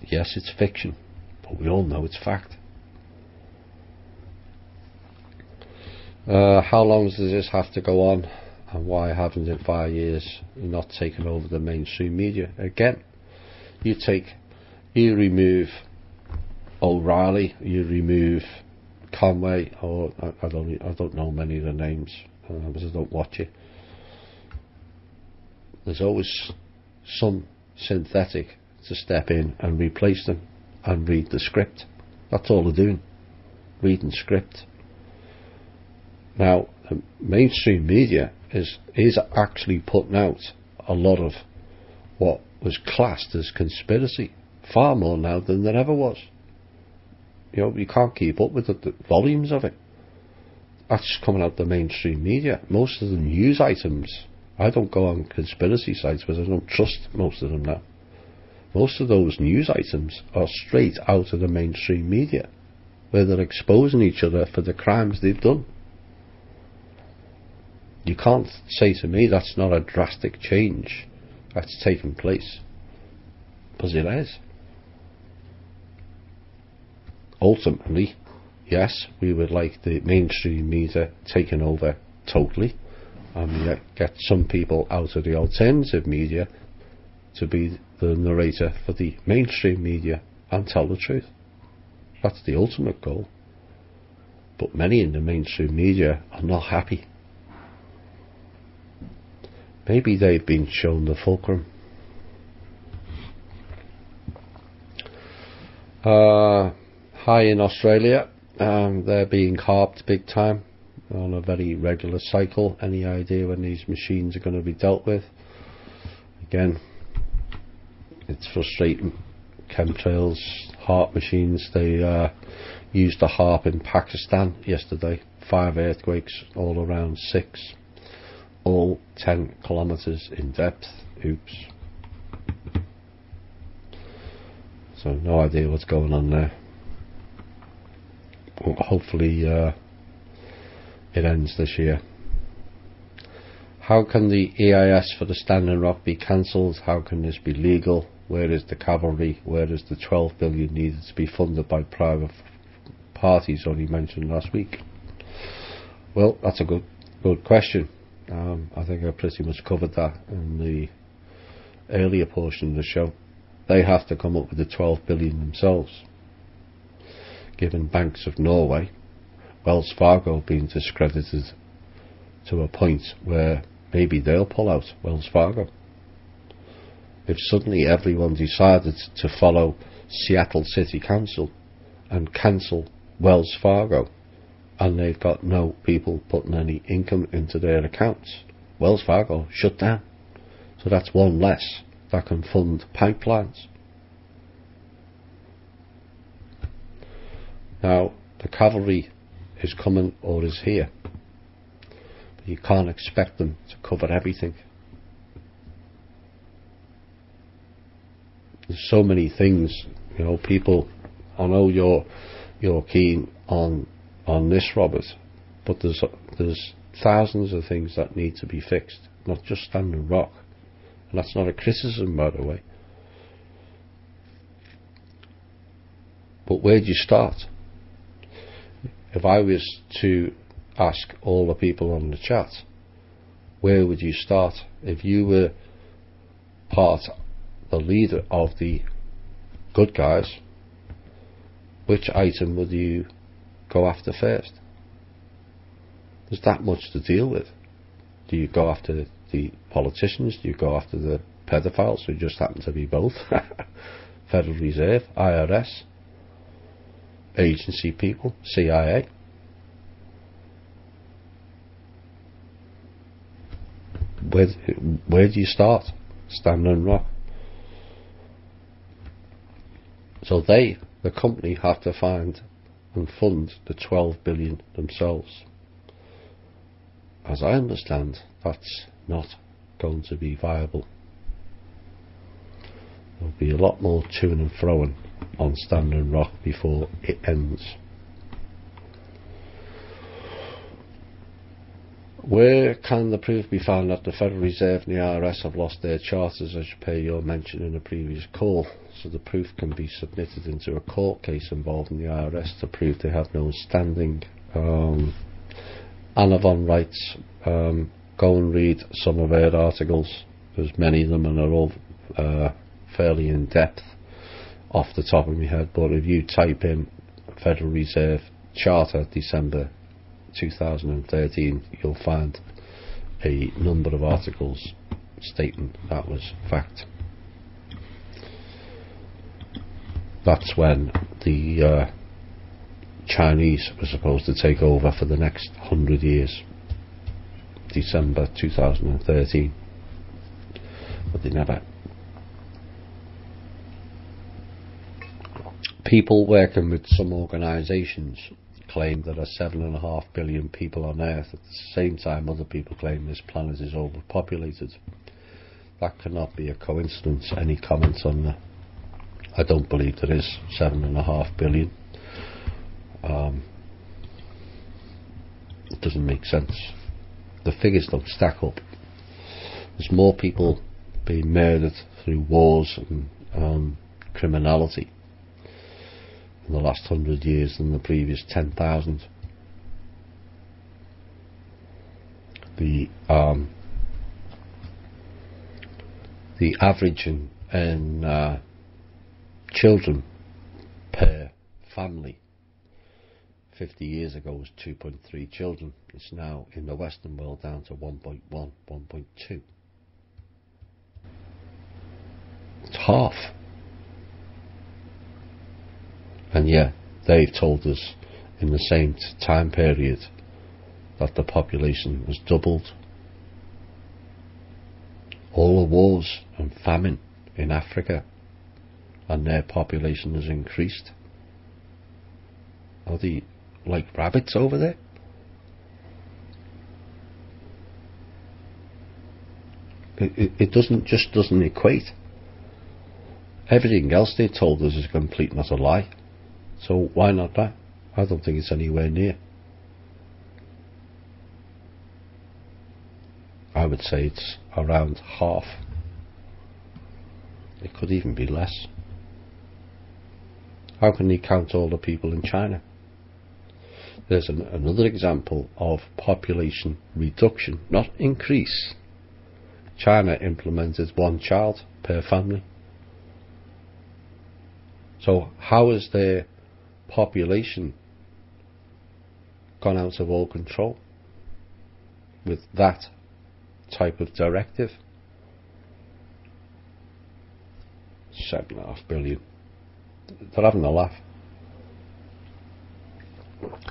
Yes, it's fiction, but we all know it's fact. How long does this have to go on, and why haven't in 5 years not taken over the mainstream media? Again, you remove O'Reilly, you remove Conway, or I don't know many of the names. because I don't watch it. There's always some synthetic to step in and replace them and read the script. That's all they're doing, reading script. Now, the mainstream media is actually putting out a lot of what was classed as conspiracy, far more now than there ever was. You know, you can't keep up with the volumes of it. That's coming out the mainstream media. Most of the news items, I don't go on conspiracy sites because I don't trust most of them now. Most of those news items are straight out of the mainstream media, where they're exposing each other for the crimes they've done. You can't say to me that's not a drastic change that's taken place, because it is. Ultimately, yes, we would like the mainstream media taken over totally, and get some people out of the alternative media to be the narrator for the mainstream media and tell the truth. That's the ultimate goal. But many in the mainstream media are not happy. Maybe they've been shown the fulcrum. High in Australia, they're being carved big time on a very regular cycle. Any idea when these machines are going to be dealt with? Again, it's frustrating. Chemtrails, HAARP machines, they used a HAARP in Pakistan yesterday. 5 earthquakes all around, 6, all 10 kilometres in depth. Oops. So no idea what's going on there. Well, hopefully it ends this year. How can the EIS for the Standing Rock be cancelled? How can this be legal? Where is the cavalry? Where is the 12 billion needed to be funded by private parties only mentioned last week? Well, that's a good question. I think I pretty much covered that in the earlier portion of the show. They have to come up with the 12 billion themselves. Given Banks of Norway, Wells Fargo being discredited to a point where maybe they'll pull out Wells Fargo. If suddenly everyone decided to follow Seattle City Council and cancel Wells Fargo, and they've got no people putting any income into their accounts, Wells Fargo shut down. So that's one less that can fund pipelines. Now, the cavalry is coming or is here. But you can't expect them to cover everything. There's so many things, you know, people, I know you're keen on this, Robert, but there's thousands of things that need to be fixed, not just Standing Rock. And that's not a criticism, by the way. But where do you start? If I was to ask all the people on the chat, where would you start? If you were the leader of the good guys, which item would you go after first? There's that much to deal with. Do you go after the politicians? Do you go after the pedophiles who just happen to be both? Federal Reserve, IRS, agency people, CIA. Where do you start? Standing Rock. So the company, have to find and fund the 12 billion themselves. As I understand, that's not going to be viable. There'll be a lot more to and froing on Standing Rock before it ends. Where can the proof be found that the Federal Reserve and the IRS have lost their charters, as per your mention in a previous call? So the proof can be submitted into a court case involving the IRS to prove they have no standing. Anna Von writes, go and read some of her articles. There's many of them and they're all fairly in depth off the top of my head, but if you type in Federal Reserve Charter December 2013, you'll find a number of articles stating that was fact. That's when the Chinese were supposed to take over for the next 100 years, December 2013, but they never. People working with some organisations claim there are 7.5 billion people on Earth. At the same time, other people claim this planet is overpopulated. That cannot be a coincidence. Any comments on that? I don't believe there is 7.5 billion. It doesn't make sense. The figures don't stack up. There's more people being murdered through wars and criminality in the last 100 years than the previous 10,000. The average in children per family 50 years ago was 2.3 children. It's now in the Western world down to 1.1, 1.2. It's half. And yeah, they've told us in the same time period that the population was doubled. All the wars and famine in Africa, and their population has increased. Are they like rabbits over there? It doesn't equate. Everything else they told us is a complete and utter lie. So why not that? I don't think it's anywhere near. I would say it's around half. It could even be less. How can they count all the people in China? There's another example of population reduction, not increase. China implemented 1 child per family. So how has their population gone out of all control with that type of directive? 7.5 billion. They're having a laugh.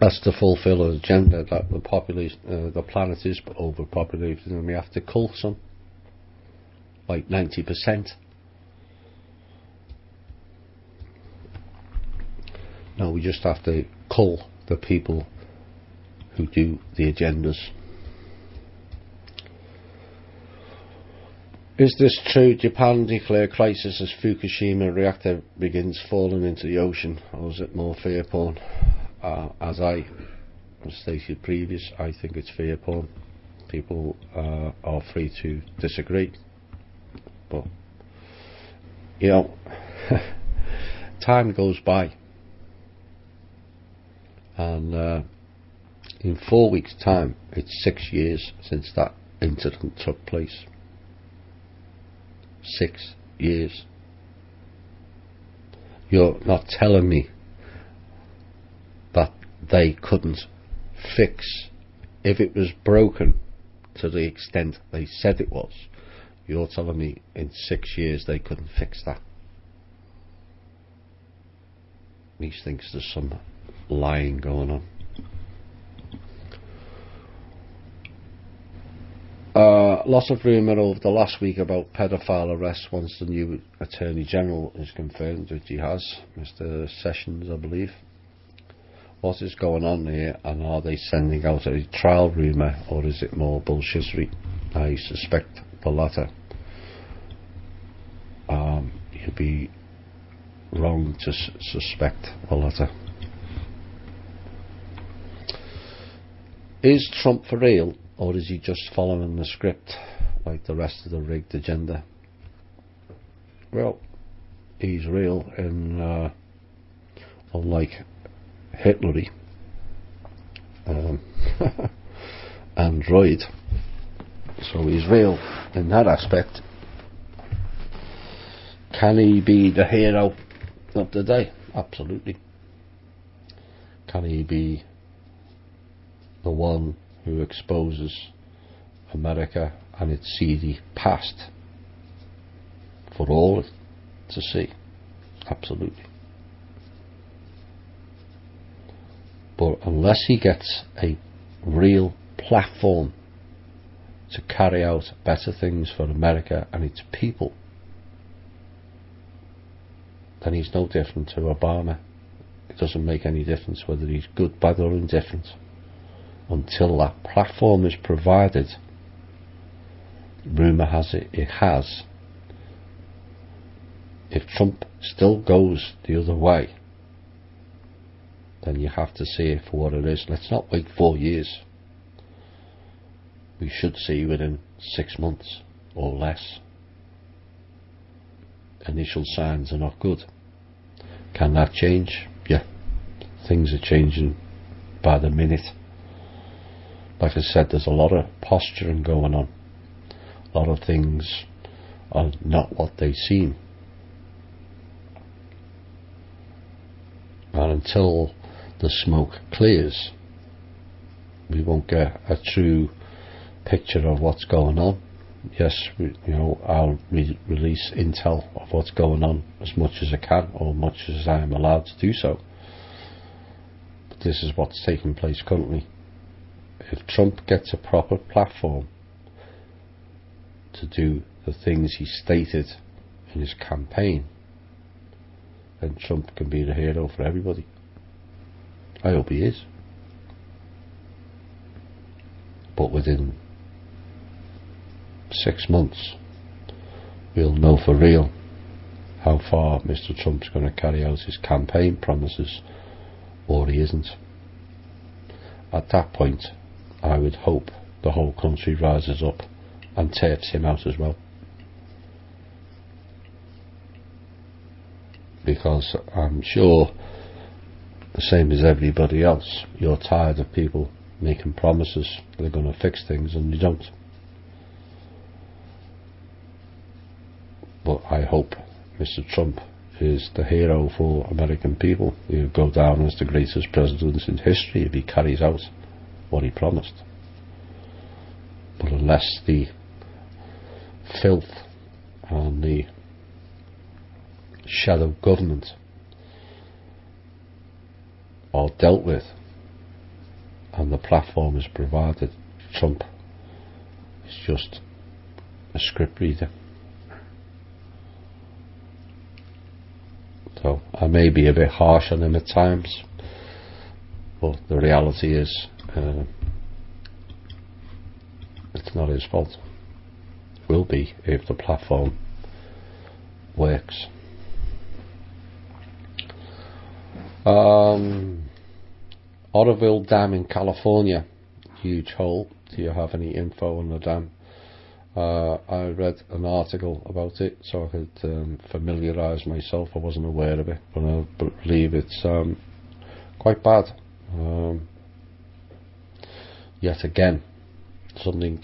That's to fulfill an agenda that the population, the planet is overpopulated, and we have to cull some, like 90%. No, we just have to cull the people who do the agendas. Is this true? Japan declare crisis as Fukushima reactor begins falling into the ocean, or is it more fear porn? As I stated previous, I think it's fear porn. People are free to disagree, but you know, time goes by, and in 4 weeks' time, it's 6 years since that incident took place. 6 years. You're not telling me that they couldn't fix, if it was broken to the extent they said it was, you're telling me in 6 years they couldn't fix that? He thinks there's some lying going on. Lots of rumour over the last week about paedophile arrests once the new Attorney General is confirmed, which he has, Mr. Sessions, I believe. What is going on here, and are they sending out a trial rumour, or is it more bullshittery? I suspect the latter. You'd be wrong to suspect the latter. Is Trump for real, or is he just following the script like the rest of the rigged agenda? Well, he's real, and unlike Hitlery Android, so he's real in that aspect. Can he be the hero of the day? Absolutely. Can he be the one who exposes America and its seedy past for all to see. Absolutely. But unless he gets a real platform to carry out better things for America and its people, then he's no different to Obama. It doesn't make any difference whether he's good, bad or indifferent. Until that platform is provided, rumour has it, it has. If Trump still goes the other way, then you have to see it for what it is. Let's not wait 4 years. We should see within 6 months or less. Initial signs are not good. Can that change? Yeah. Things are changing by the minute. Like I said, there's a lot of posturing going on. A lot of things are not what they seem. And until the smoke clears, we won't get a true picture of what's going on. Yes, I'll release intel of what's going on as much as I can, or much as I am allowed to do so. But this is what's taking place currently. If Trump gets a proper platform to do the things he stated in his campaign, then Trump can be the hero for everybody. I hope he is. But within 6 months, we'll know for real how far Mr. Trump's going to carry out his campaign promises, or he isn't. At that point, I would hope the whole country rises up and takes him out as well. Because I'm sure, the same as everybody else, you're tired of people making promises they're going to fix things and they don't. But I hope Mr. Trump is the hero for American people. He'll go down as the greatest president in history if he carries out what he promised. But unless the filth and the shadow government are dealt with and the platform is provided, Trump is just a script reader. So I may be a bit harsh on him at times, but the reality is it's not his fault. It will be if the platform works. Oroville Dam in California, huge hole. Do you have any info on the dam? I read an article about it so I could familiarise myself. I wasn't aware of it, but I believe it's quite bad. Yet again, something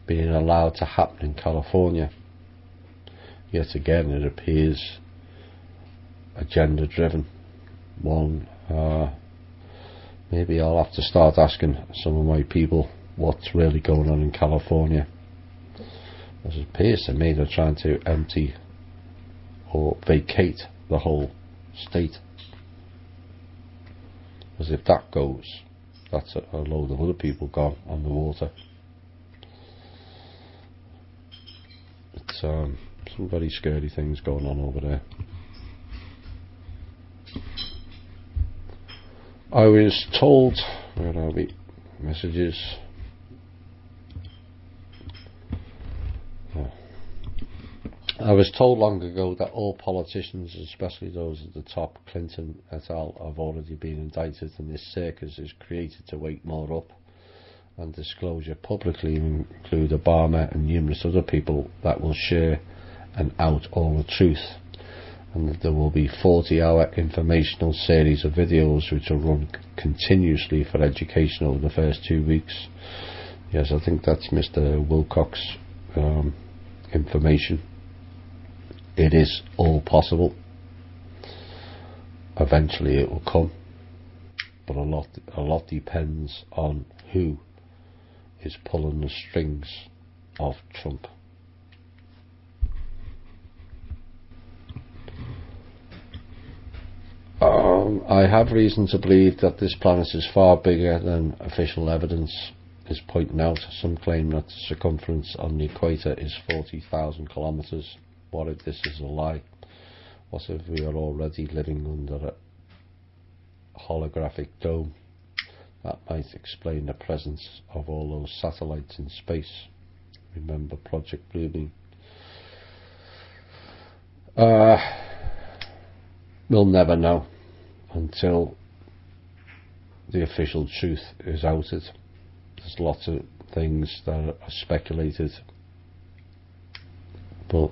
being allowed to happen in California. Yet again, it appears agenda driven. Maybe I'll have to start asking some of my people what's really going on in California. As it appears to me, they're trying to empty or vacate the whole state. As if that goes, that's a load of other people gone on the water. It's some very scary things going on over there. I was told, where are we? Messages. I was told long ago that all politicians, especially those at the top, Clinton et al., have already been indicted, and this circus is created to wake more up and disclosure publicly, include Obama and numerous other people that will share and out all the truth. And that there will be 40-hour informational series of videos which will run continuously for education over the first 2 weeks. Yes, I think that's Mr. Wilcox information. It is all possible. Eventually it will come. but a lot depends on who is pulling the strings of Trump. I have reason to believe that this planet is far bigger than official evidence is pointing out. Some claim that the circumference on the equator is 40,000 kilometres. What if this is a lie? What if we are already living under a holographic dome? That might explain the presence of all those satellites in space. Remember Project Bluebeam? We'll never know until the official truth is outed. There's lots of things that are speculated, but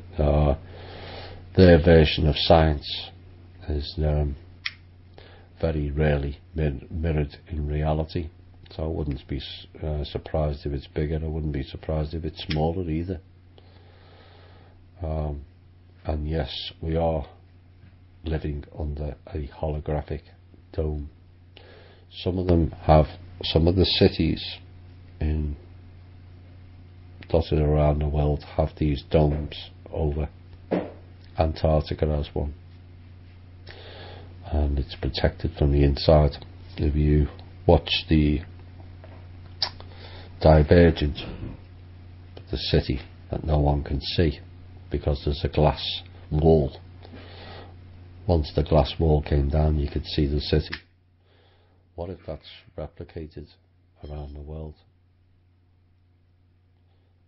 their version of science is very rarely mirrored in reality. So I wouldn't be surprised if it's bigger. I wouldn't be surprised if it's smaller either. And yes, we are living under a holographic dome. Some of the cities dotted around the world have these domes over. Antarctica has one, and it's protected from the inside. If you watch the Divergent, the city that no one can see because there's a glass wall. Once the glass wall came down, you could see the city. What if that's replicated around the world?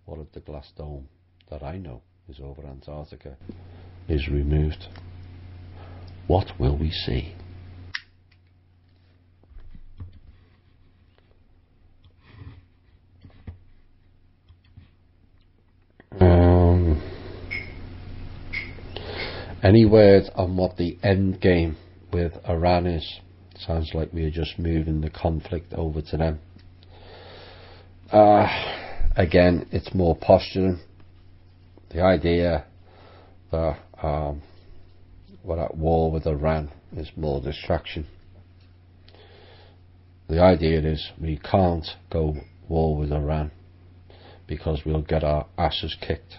What if the glass dome that I know is over Antarctica is removed? What will we see? Any word on what the end game with Iran is? Sounds like we are just moving the conflict over to them. Again, it's more posturing. The idea that we're at war with Iran is more distraction. The idea is we can't go war with Iran because we'll get our asses kicked.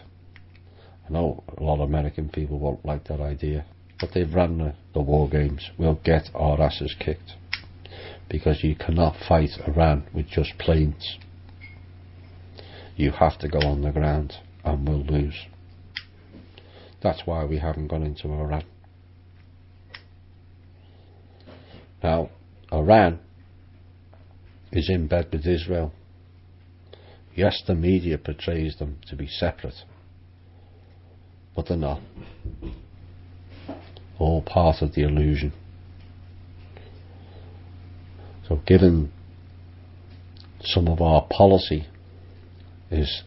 I know a lot of American people won't like that idea, but they've run the war games. We'll get our asses kicked because you cannot fight Iran with just planes. You have to go on the ground and we'll lose. That's why we haven't gone into Iran. Now, Iran is in bed with Israel. Yes, the media portrays them to be separate, but they're not. All part of the illusion. So given some of our policy is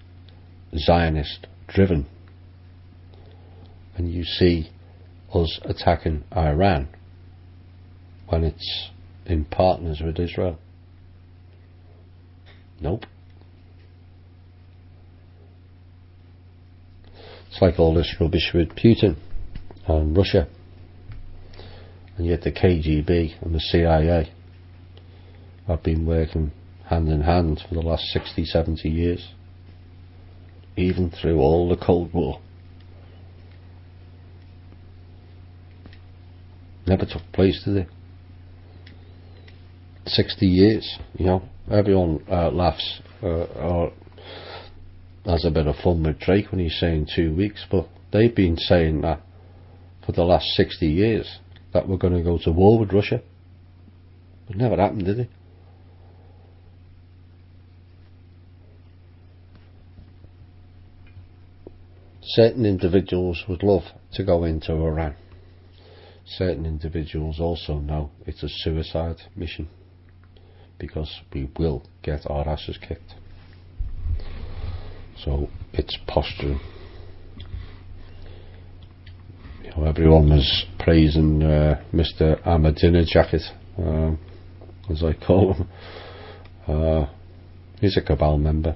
Zionist driven, and you see us attacking Iran when it's in partners with Israel. Nope. It's like all this rubbish with Putin and Russia, and yet the KGB and the CIA have been working hand in hand for the last 60, 70 years, even through all the Cold War. Never took place, did it? 60 years, you know. Everyone laughs or has a bit of fun with Drake when he's saying 2 weeks, but they've been saying that for the last 60 years, that we're going to go to war with Russia. It never happened, did it? Certain individuals would love to go into Iran. Certain individuals also know it's a suicide mission because we will get our asses kicked. So it's posturing. You know, everyone was praising Mr. Ahmadinejad, as I call him. He's a cabal member.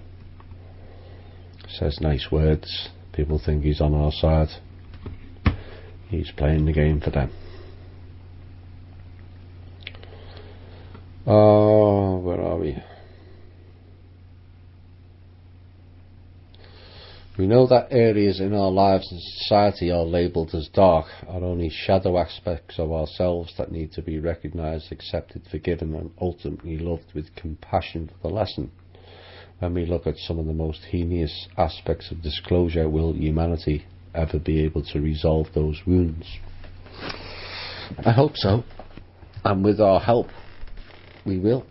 Says nice words. People think he's on our side. He's playing the game for them. Where are we? We know that areas in our lives and society are labelled as dark, are only shadow aspects of ourselves that need to be recognised, accepted, forgiven and ultimately loved with compassion for the lesson. When we look at some of the most heinous aspects of disclosure, will humanity ever be able to resolve those wounds? I hope so, and with our help we will.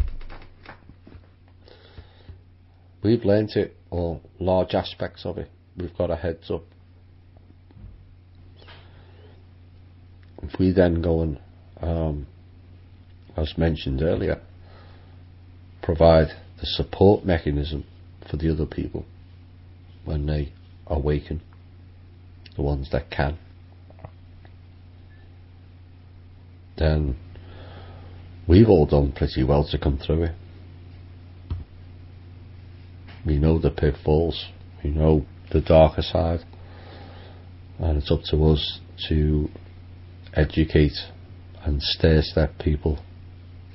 We've learnt it, or large aspects of it. We've got a heads up. If we then go and, as mentioned earlier, provide the support mechanism for the other people when they awaken, the ones that can, then we've all done pretty well to come through it. We know the pitfalls, we know the darker side, and it's up to us to educate and stair-step people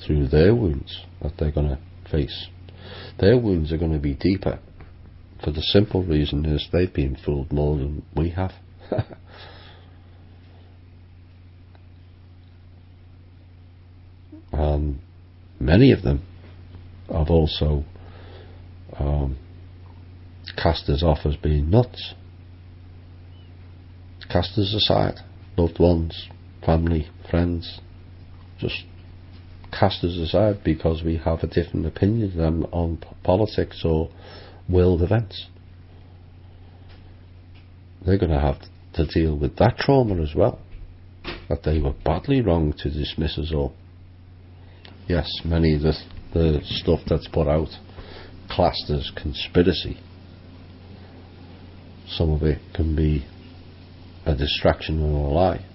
through their wounds that they're going to face. Their wounds are going to be deeper for the simple reason is they've been fooled more than we have. Many of them have also cast us off as being nuts, cast us aside. Loved ones, family, friends, just cast us aside because we have a different opinion than them on politics or world events. They're going to have to deal with that trauma as well, that they were badly wrong to dismiss us all. Yes, many of the stuff that's put out classed as conspiracy, some of it can be a distraction or a lie,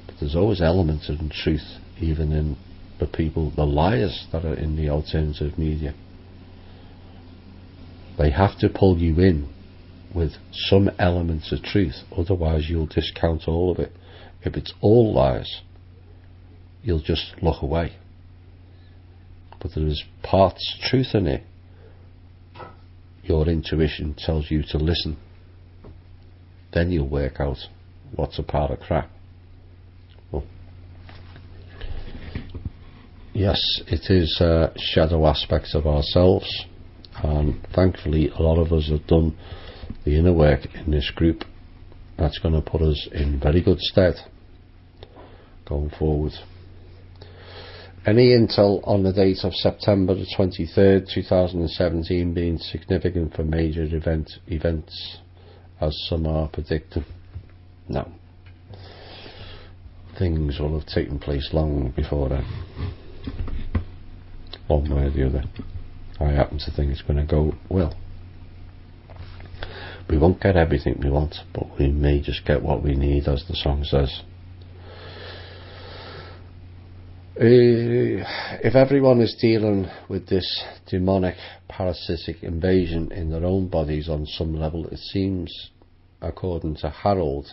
but there's always elements of truth even in the people, the liars that are in the alternative media. They have to pull you in with some elements of truth, otherwise you'll discount all of it. If it's all lies, you'll just look away. But there is parts truth in it. Your intuition tells you to listen. Then you'll work out what's a part of crap. Well, yes, it is shadow aspects of ourselves, and thankfully a lot of us have done the inner work in this group. That's going to put us in very good stead going forward. Any intel on the date of September the 23rd 2017 being significant for major events as some are predicting? No. Things will have taken place long before then, one way or the other. I happen to think it's going to go well. We won't get everything we want, but we may just get what we need, as the song says. If everyone is dealing with this demonic parasitic invasion in their own bodies on some level, it seems, according to Harold,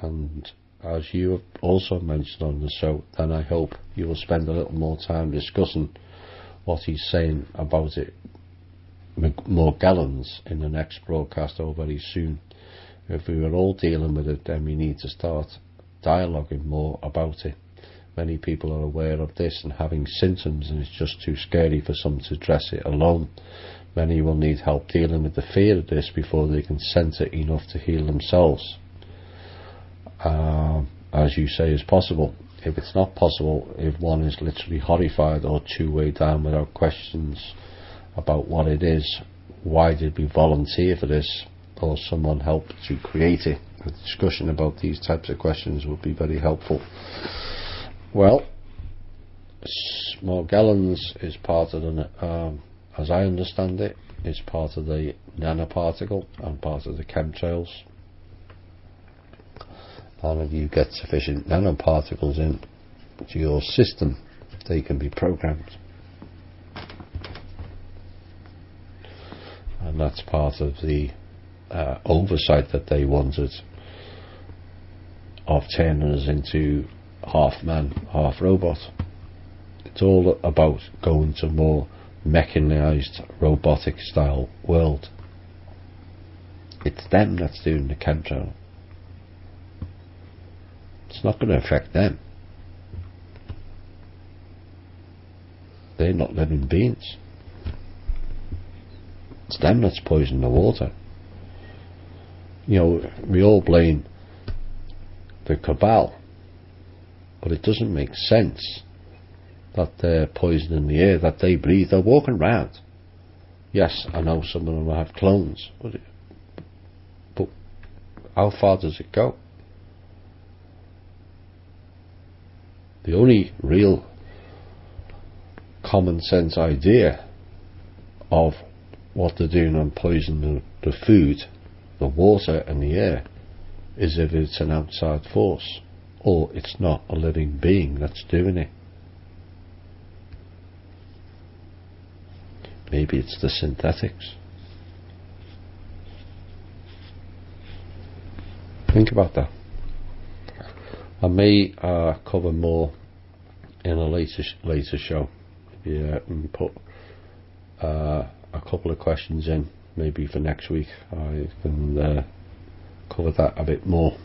and as you have also mentioned on the show, then I hope you will spend a little more time discussing what he's saying about it, more gallons, in the next broadcast or very soon. If we were all dealing with it, then we need to start dialoguing more about it. Many people are aware of this and having symptoms, and it's just too scary for some to address it alone. Many will need help dealing with the fear of this before they can sense it enough to heal themselves. As you say, is possible. If it's not possible, if one is literally horrified or too weighed down without questions about what it is, why did we volunteer for this, or someone help to create it, a discussion about these types of questions would be very helpful. Well, Morgellons is part of the, as I understand it, is part of the nanoparticle and part of the chemtrails. And if you get sufficient nanoparticles into your system, they can be programmed. And that's part of the oversight that they wanted of turning us into half man, half robot. It's all about going to more mechanized, robotic style world. It's them that's doing the chemtrail. It's not going to affect them. They're not living beings. It's them that's poisoning the water. You know, we all blame the cabal, but it doesn't make sense that they're poisoning the air that they breathe. They're walking around. Yes, I know some of them have clones, but how far does it go? The only real common sense idea of what they're doing on poisoning the food, the water and the air is if it's an outside force or it's not a living being that's doing it. Maybe it's the synthetics. Think about that. I may cover more in a later show. Yeah, and put a couple of questions in, maybe for next week. I can cover that a bit more.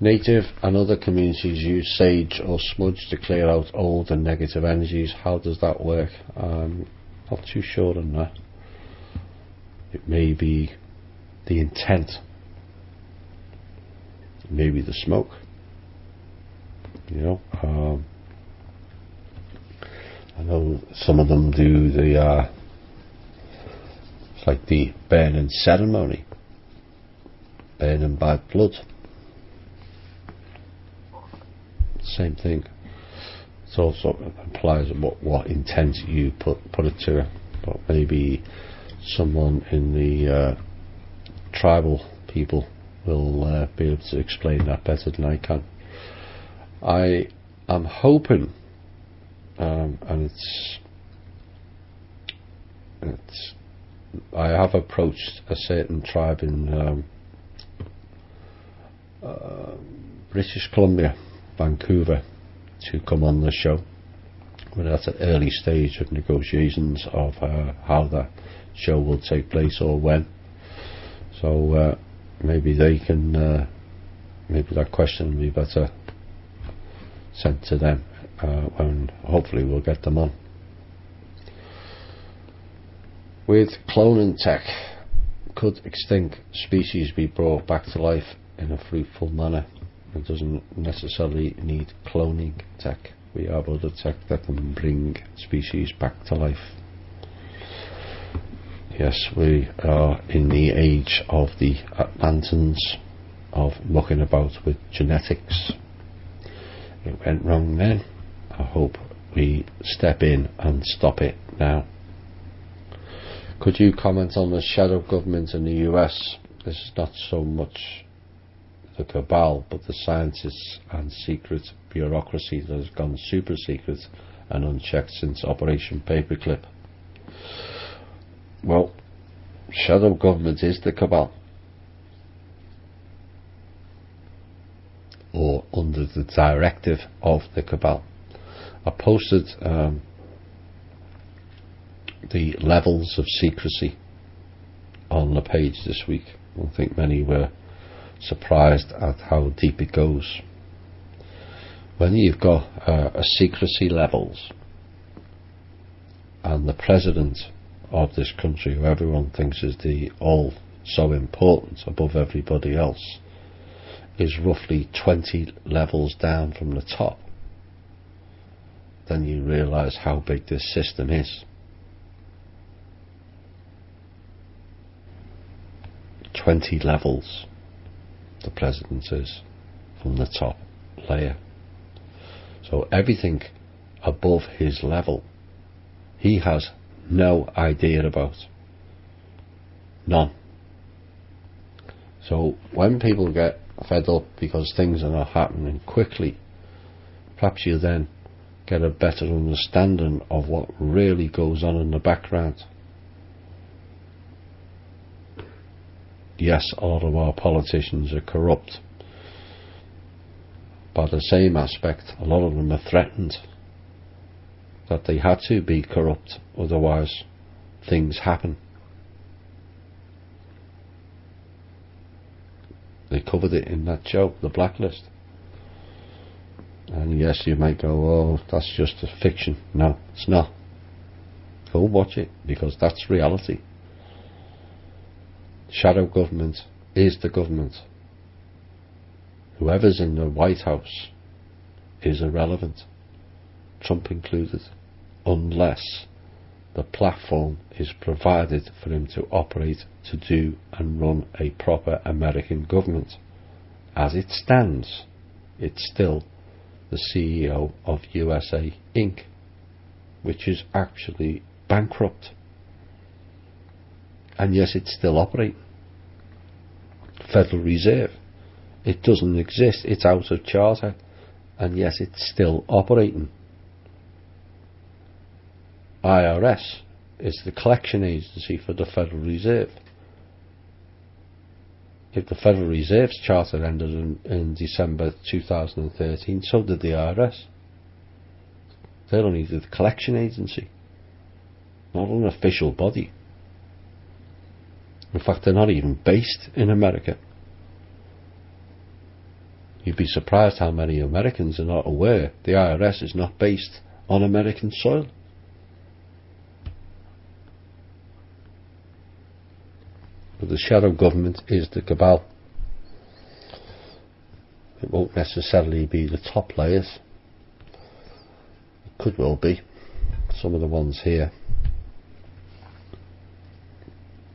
Native and other communities use sage or smudge to clear out old and negative energies. How does that work? Not too sure on that. It may be the intent, maybe the smoke. You know, I know some of them do the it's like the burning ceremony, burning bad blood. Same thing. It also implies what intent you put it to, but maybe someone in the tribal people will be able to explain that better than I can. I am hoping, and I have approached a certain tribe in British Columbia, Vancouver, to come on the show. We're at an early stage of negotiations of how that show will take place or when. So maybe they can, maybe that question will be better sent to them, and hopefully we'll get them on. With cloning tech, could extinct species be brought back to life in a fruitful manner? It doesn't necessarily need cloning tech. We have other tech that can bring species back to life. Yes, we are in the age of the Atlantans, of mucking about with genetics. It went wrong then. I hope we step in and stop it now. Could you comment on the shadow government in the US? This is not so much the cabal, but the scientists and secret bureaucracy that has gone super secret and unchecked since Operation Paperclip. Well, shadow government is the cabal, or under the directive of the cabal. I posted the levels of secrecy on the page this week. I think many were surprised at how deep it goes. When you've got a secrecy levels, and the president of this country, who everyone thinks is the all so important above everybody else, is roughly 20 levels down from the top, then you realise how big this system is. 20 levels the president is from the top layer. So everything above his level he has no idea about. None. So when people get fed up because things are not happening quickly, perhaps you then get a better understanding of what really goes on in the background. yes, all of our politicians are corrupt. By the same aspect, a lot of them are threatened that they had to be corrupt, otherwise things happen. They covered it in that show, The Blacklist. And yes, you might go, oh, that's just a fiction. No, it's not. Go watch it, because that's reality. Shadow government is the government. Whoever's in the White House is irrelevant, Trump included, unless the platform is provided for him to operate, to do and run a proper American government. As it stands, it's still the CEO of USA Inc., which is actually bankrupt. And yes, it's still operating. Federal Reserve, it doesn't exist, it's out of charter, and yes, it's still operating. IRS is the collection agency for the Federal Reserve. If the Federal Reserve's charter ended in December 2013, so did the IRS. They're only the collection agency, not an official body. In fact, they're not even based in America. You'd be surprised how many Americans are not aware the IRS is not based on American soil. But the shadow government is the cabal. It won't necessarily be the top layers. It could well be some of the ones here.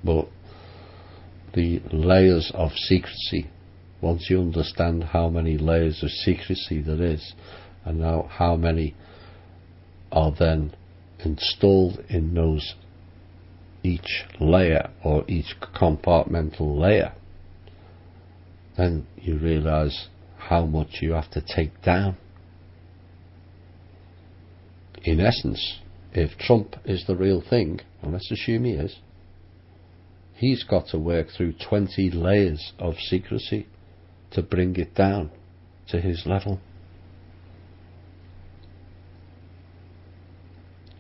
But the layers of secrecy, once you understand how many layers of secrecy there is, and now how many are then installed in those each layer or each compartmental layer, then you realize how much you have to take down. In essence, if Trump is the real thing, and let's assume he is, he's got to work through 20 layers of secrecy to bring it down to his level.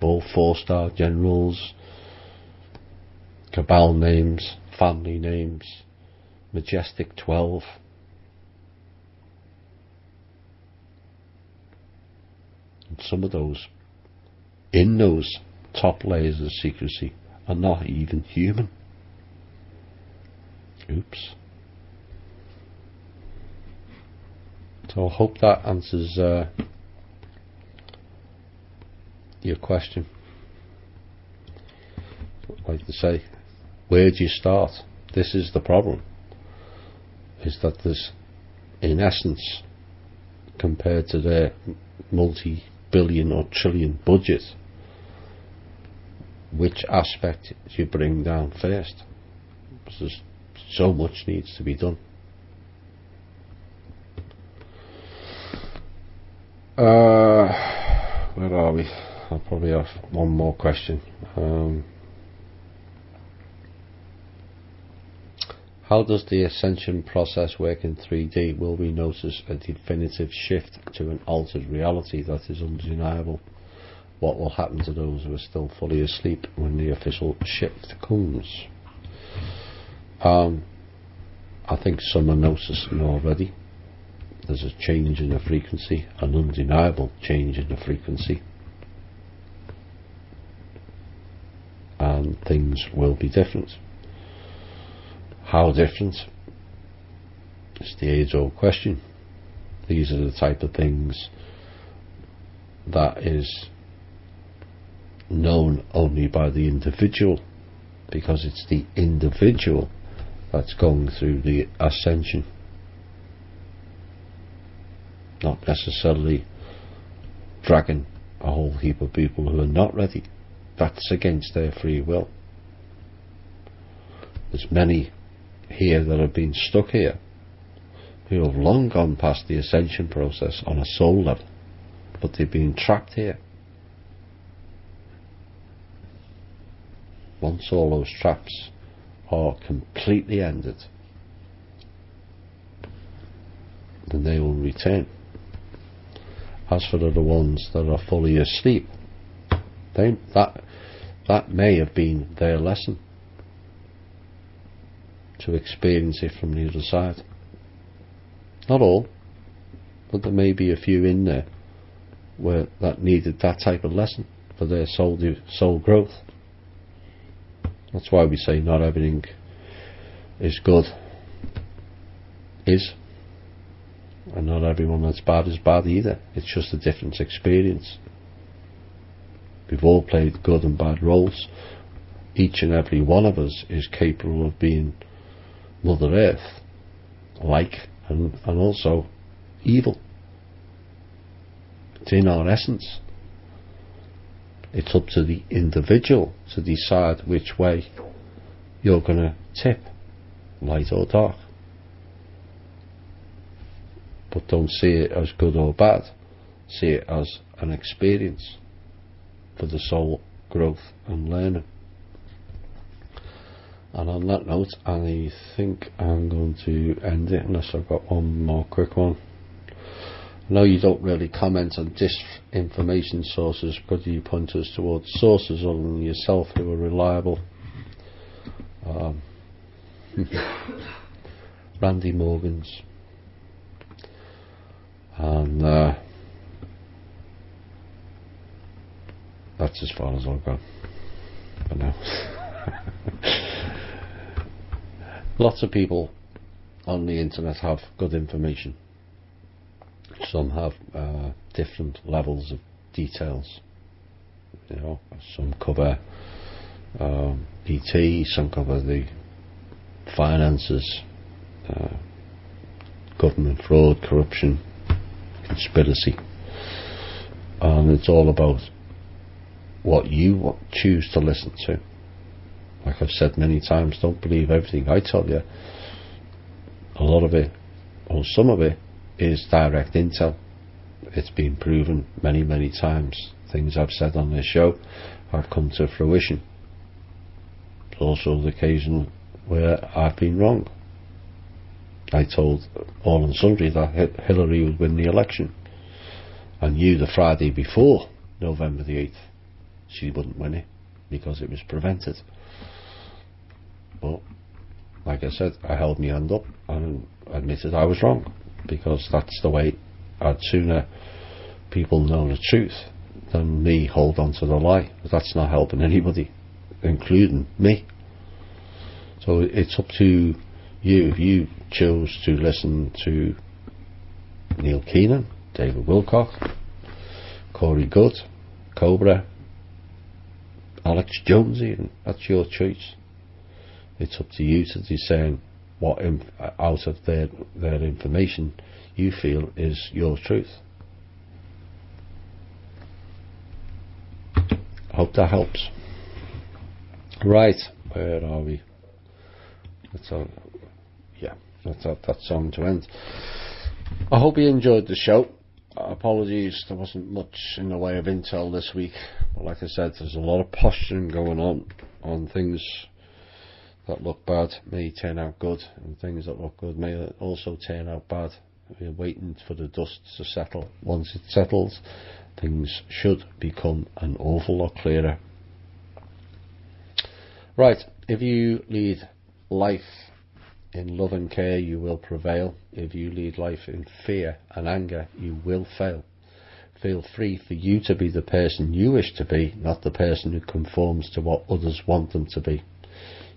All 4-star generals, cabal names, family names, Majestic 12. And some of those, in those top layers of secrecy, are not even human. Oops. So I hope that answers your question. Like to say, where do you start? This is the problem, is that there's, in essence, compared to their multi-billion or trillion budget, which aspect do you bring down first? Because so much needs to be done. Where are we? I'll probably have one more question. How does the ascension process work in 3D? Will we notice a definitive shift to an altered reality that is undeniable? What will happen to those who are still fully asleep when the official shift comes? I think some are noticing already. There's a change in the frequency, an undeniable change in the frequency, and things will be different. How different? It's the age-old question. These are the type of things that is known only by the individual, because it's the individual that's going through the ascension, not necessarily dragging a whole heap of people who are not ready. That's against their free will. There's many here that have been stuck here who have long gone past the ascension process on a soul level, but they've been trapped here. Once all those traps are completely ended, then they will return. As for the ones that are fully asleep, that may have been their lesson, to experience it from the other side. Not all, but there may be a few in there where that needed that type of lesson for their soul growth. That's why we say not everything is good, and not everyone that's bad is bad either. It's just a different experience. We've all played good and bad roles. Each and every one of us is capable of being Mother Earth like, and also evil. It's in our essence. It's up to the individual to decide which way you're going to tip, light or dark. But don't see it as good or bad. See it as an experience for the soul growth and learning. And on that note, I think I'm going to end it, unless I've got one more quick one. I know you don't really comment on disinformation sources, but you point us towards sources other than yourself who are reliable. Randy Morgan's, and that's as far as I'll go for now. Lots of people on the internet have good information. Some have different levels of details. You know, some cover ET, some cover the finances, government fraud, corruption, conspiracy, and it's all about what you choose to listen to. Like I've said many times, don't believe everything I tell you. A lot of it, or some of it, is direct intel. It's been proven many, many times. Things I've said on this show have come to fruition. There's also the occasion where I've been wrong. I told all and sundry that Hillary would win the election. I knew the Friday before November the 8th she wouldn't win it because it was prevented. But like I said, I held my hand up and admitted I was wrong, because that's the way. I'd sooner people know the truth than me hold on to the lie. But that's not helping anybody, including me. So it's up to you. If you chose to listen to Neil Keenan, David Wilcock, Corey Good, Cobra, Alex Jonesy, and that's your choice. It's up to you to discern what out of their information you feel is your truth. I hope that helps. Right, where are we? That's that song to end. I hope you enjoyed the show. Apologies, there wasn't much in the way of intel this week. But like I said, there's a lot of posturing going on things that look bad may turn out good, and things that look good may also turn out bad. We're waiting for the dust to settle. Once it settles, things should become an awful lot clearer. Right, if you lead life in love and care, you will prevail. If you lead life in fear and anger, you will fail. Feel free for you to be the person you wish to be, not the person who conforms to what others want them to be.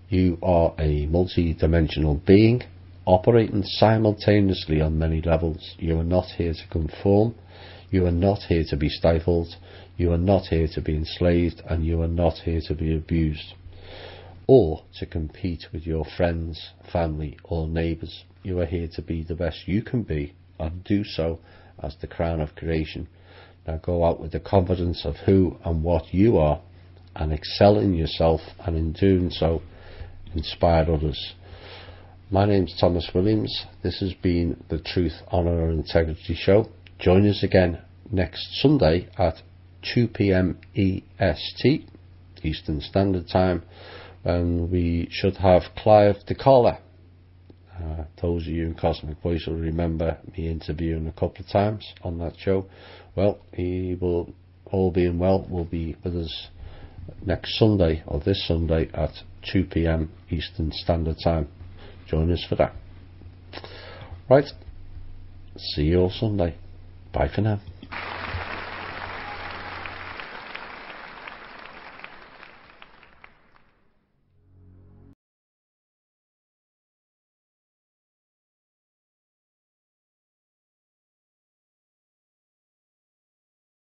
You are a multi-dimensional being, operating simultaneously on many levels. You are not here to conform. You are not here to be stifled. You are not here to be enslaved, and you are not here to be abused, or to compete with your friends, family, or neighbours. You are here to be the best you can be, and do so as the crown of creation. Now go out with the confidence of who and what you are, and excel in yourself, and in doing so, inspire others. My name's Thomas Williams. This has been the Truth, Honour and Integrity Show. Join us again next Sunday at 2 p.m. EST, Eastern Standard Time, and we should have Clive DeColla. Those of you in Cosmic Voice will remember me interviewing a couple of times on that show. Well, he will, all being well, will be with us next Sunday, or this Sunday, at 2 p.m. Eastern Standard Time. Join us for that. Right, see you all Sunday. Bye for now.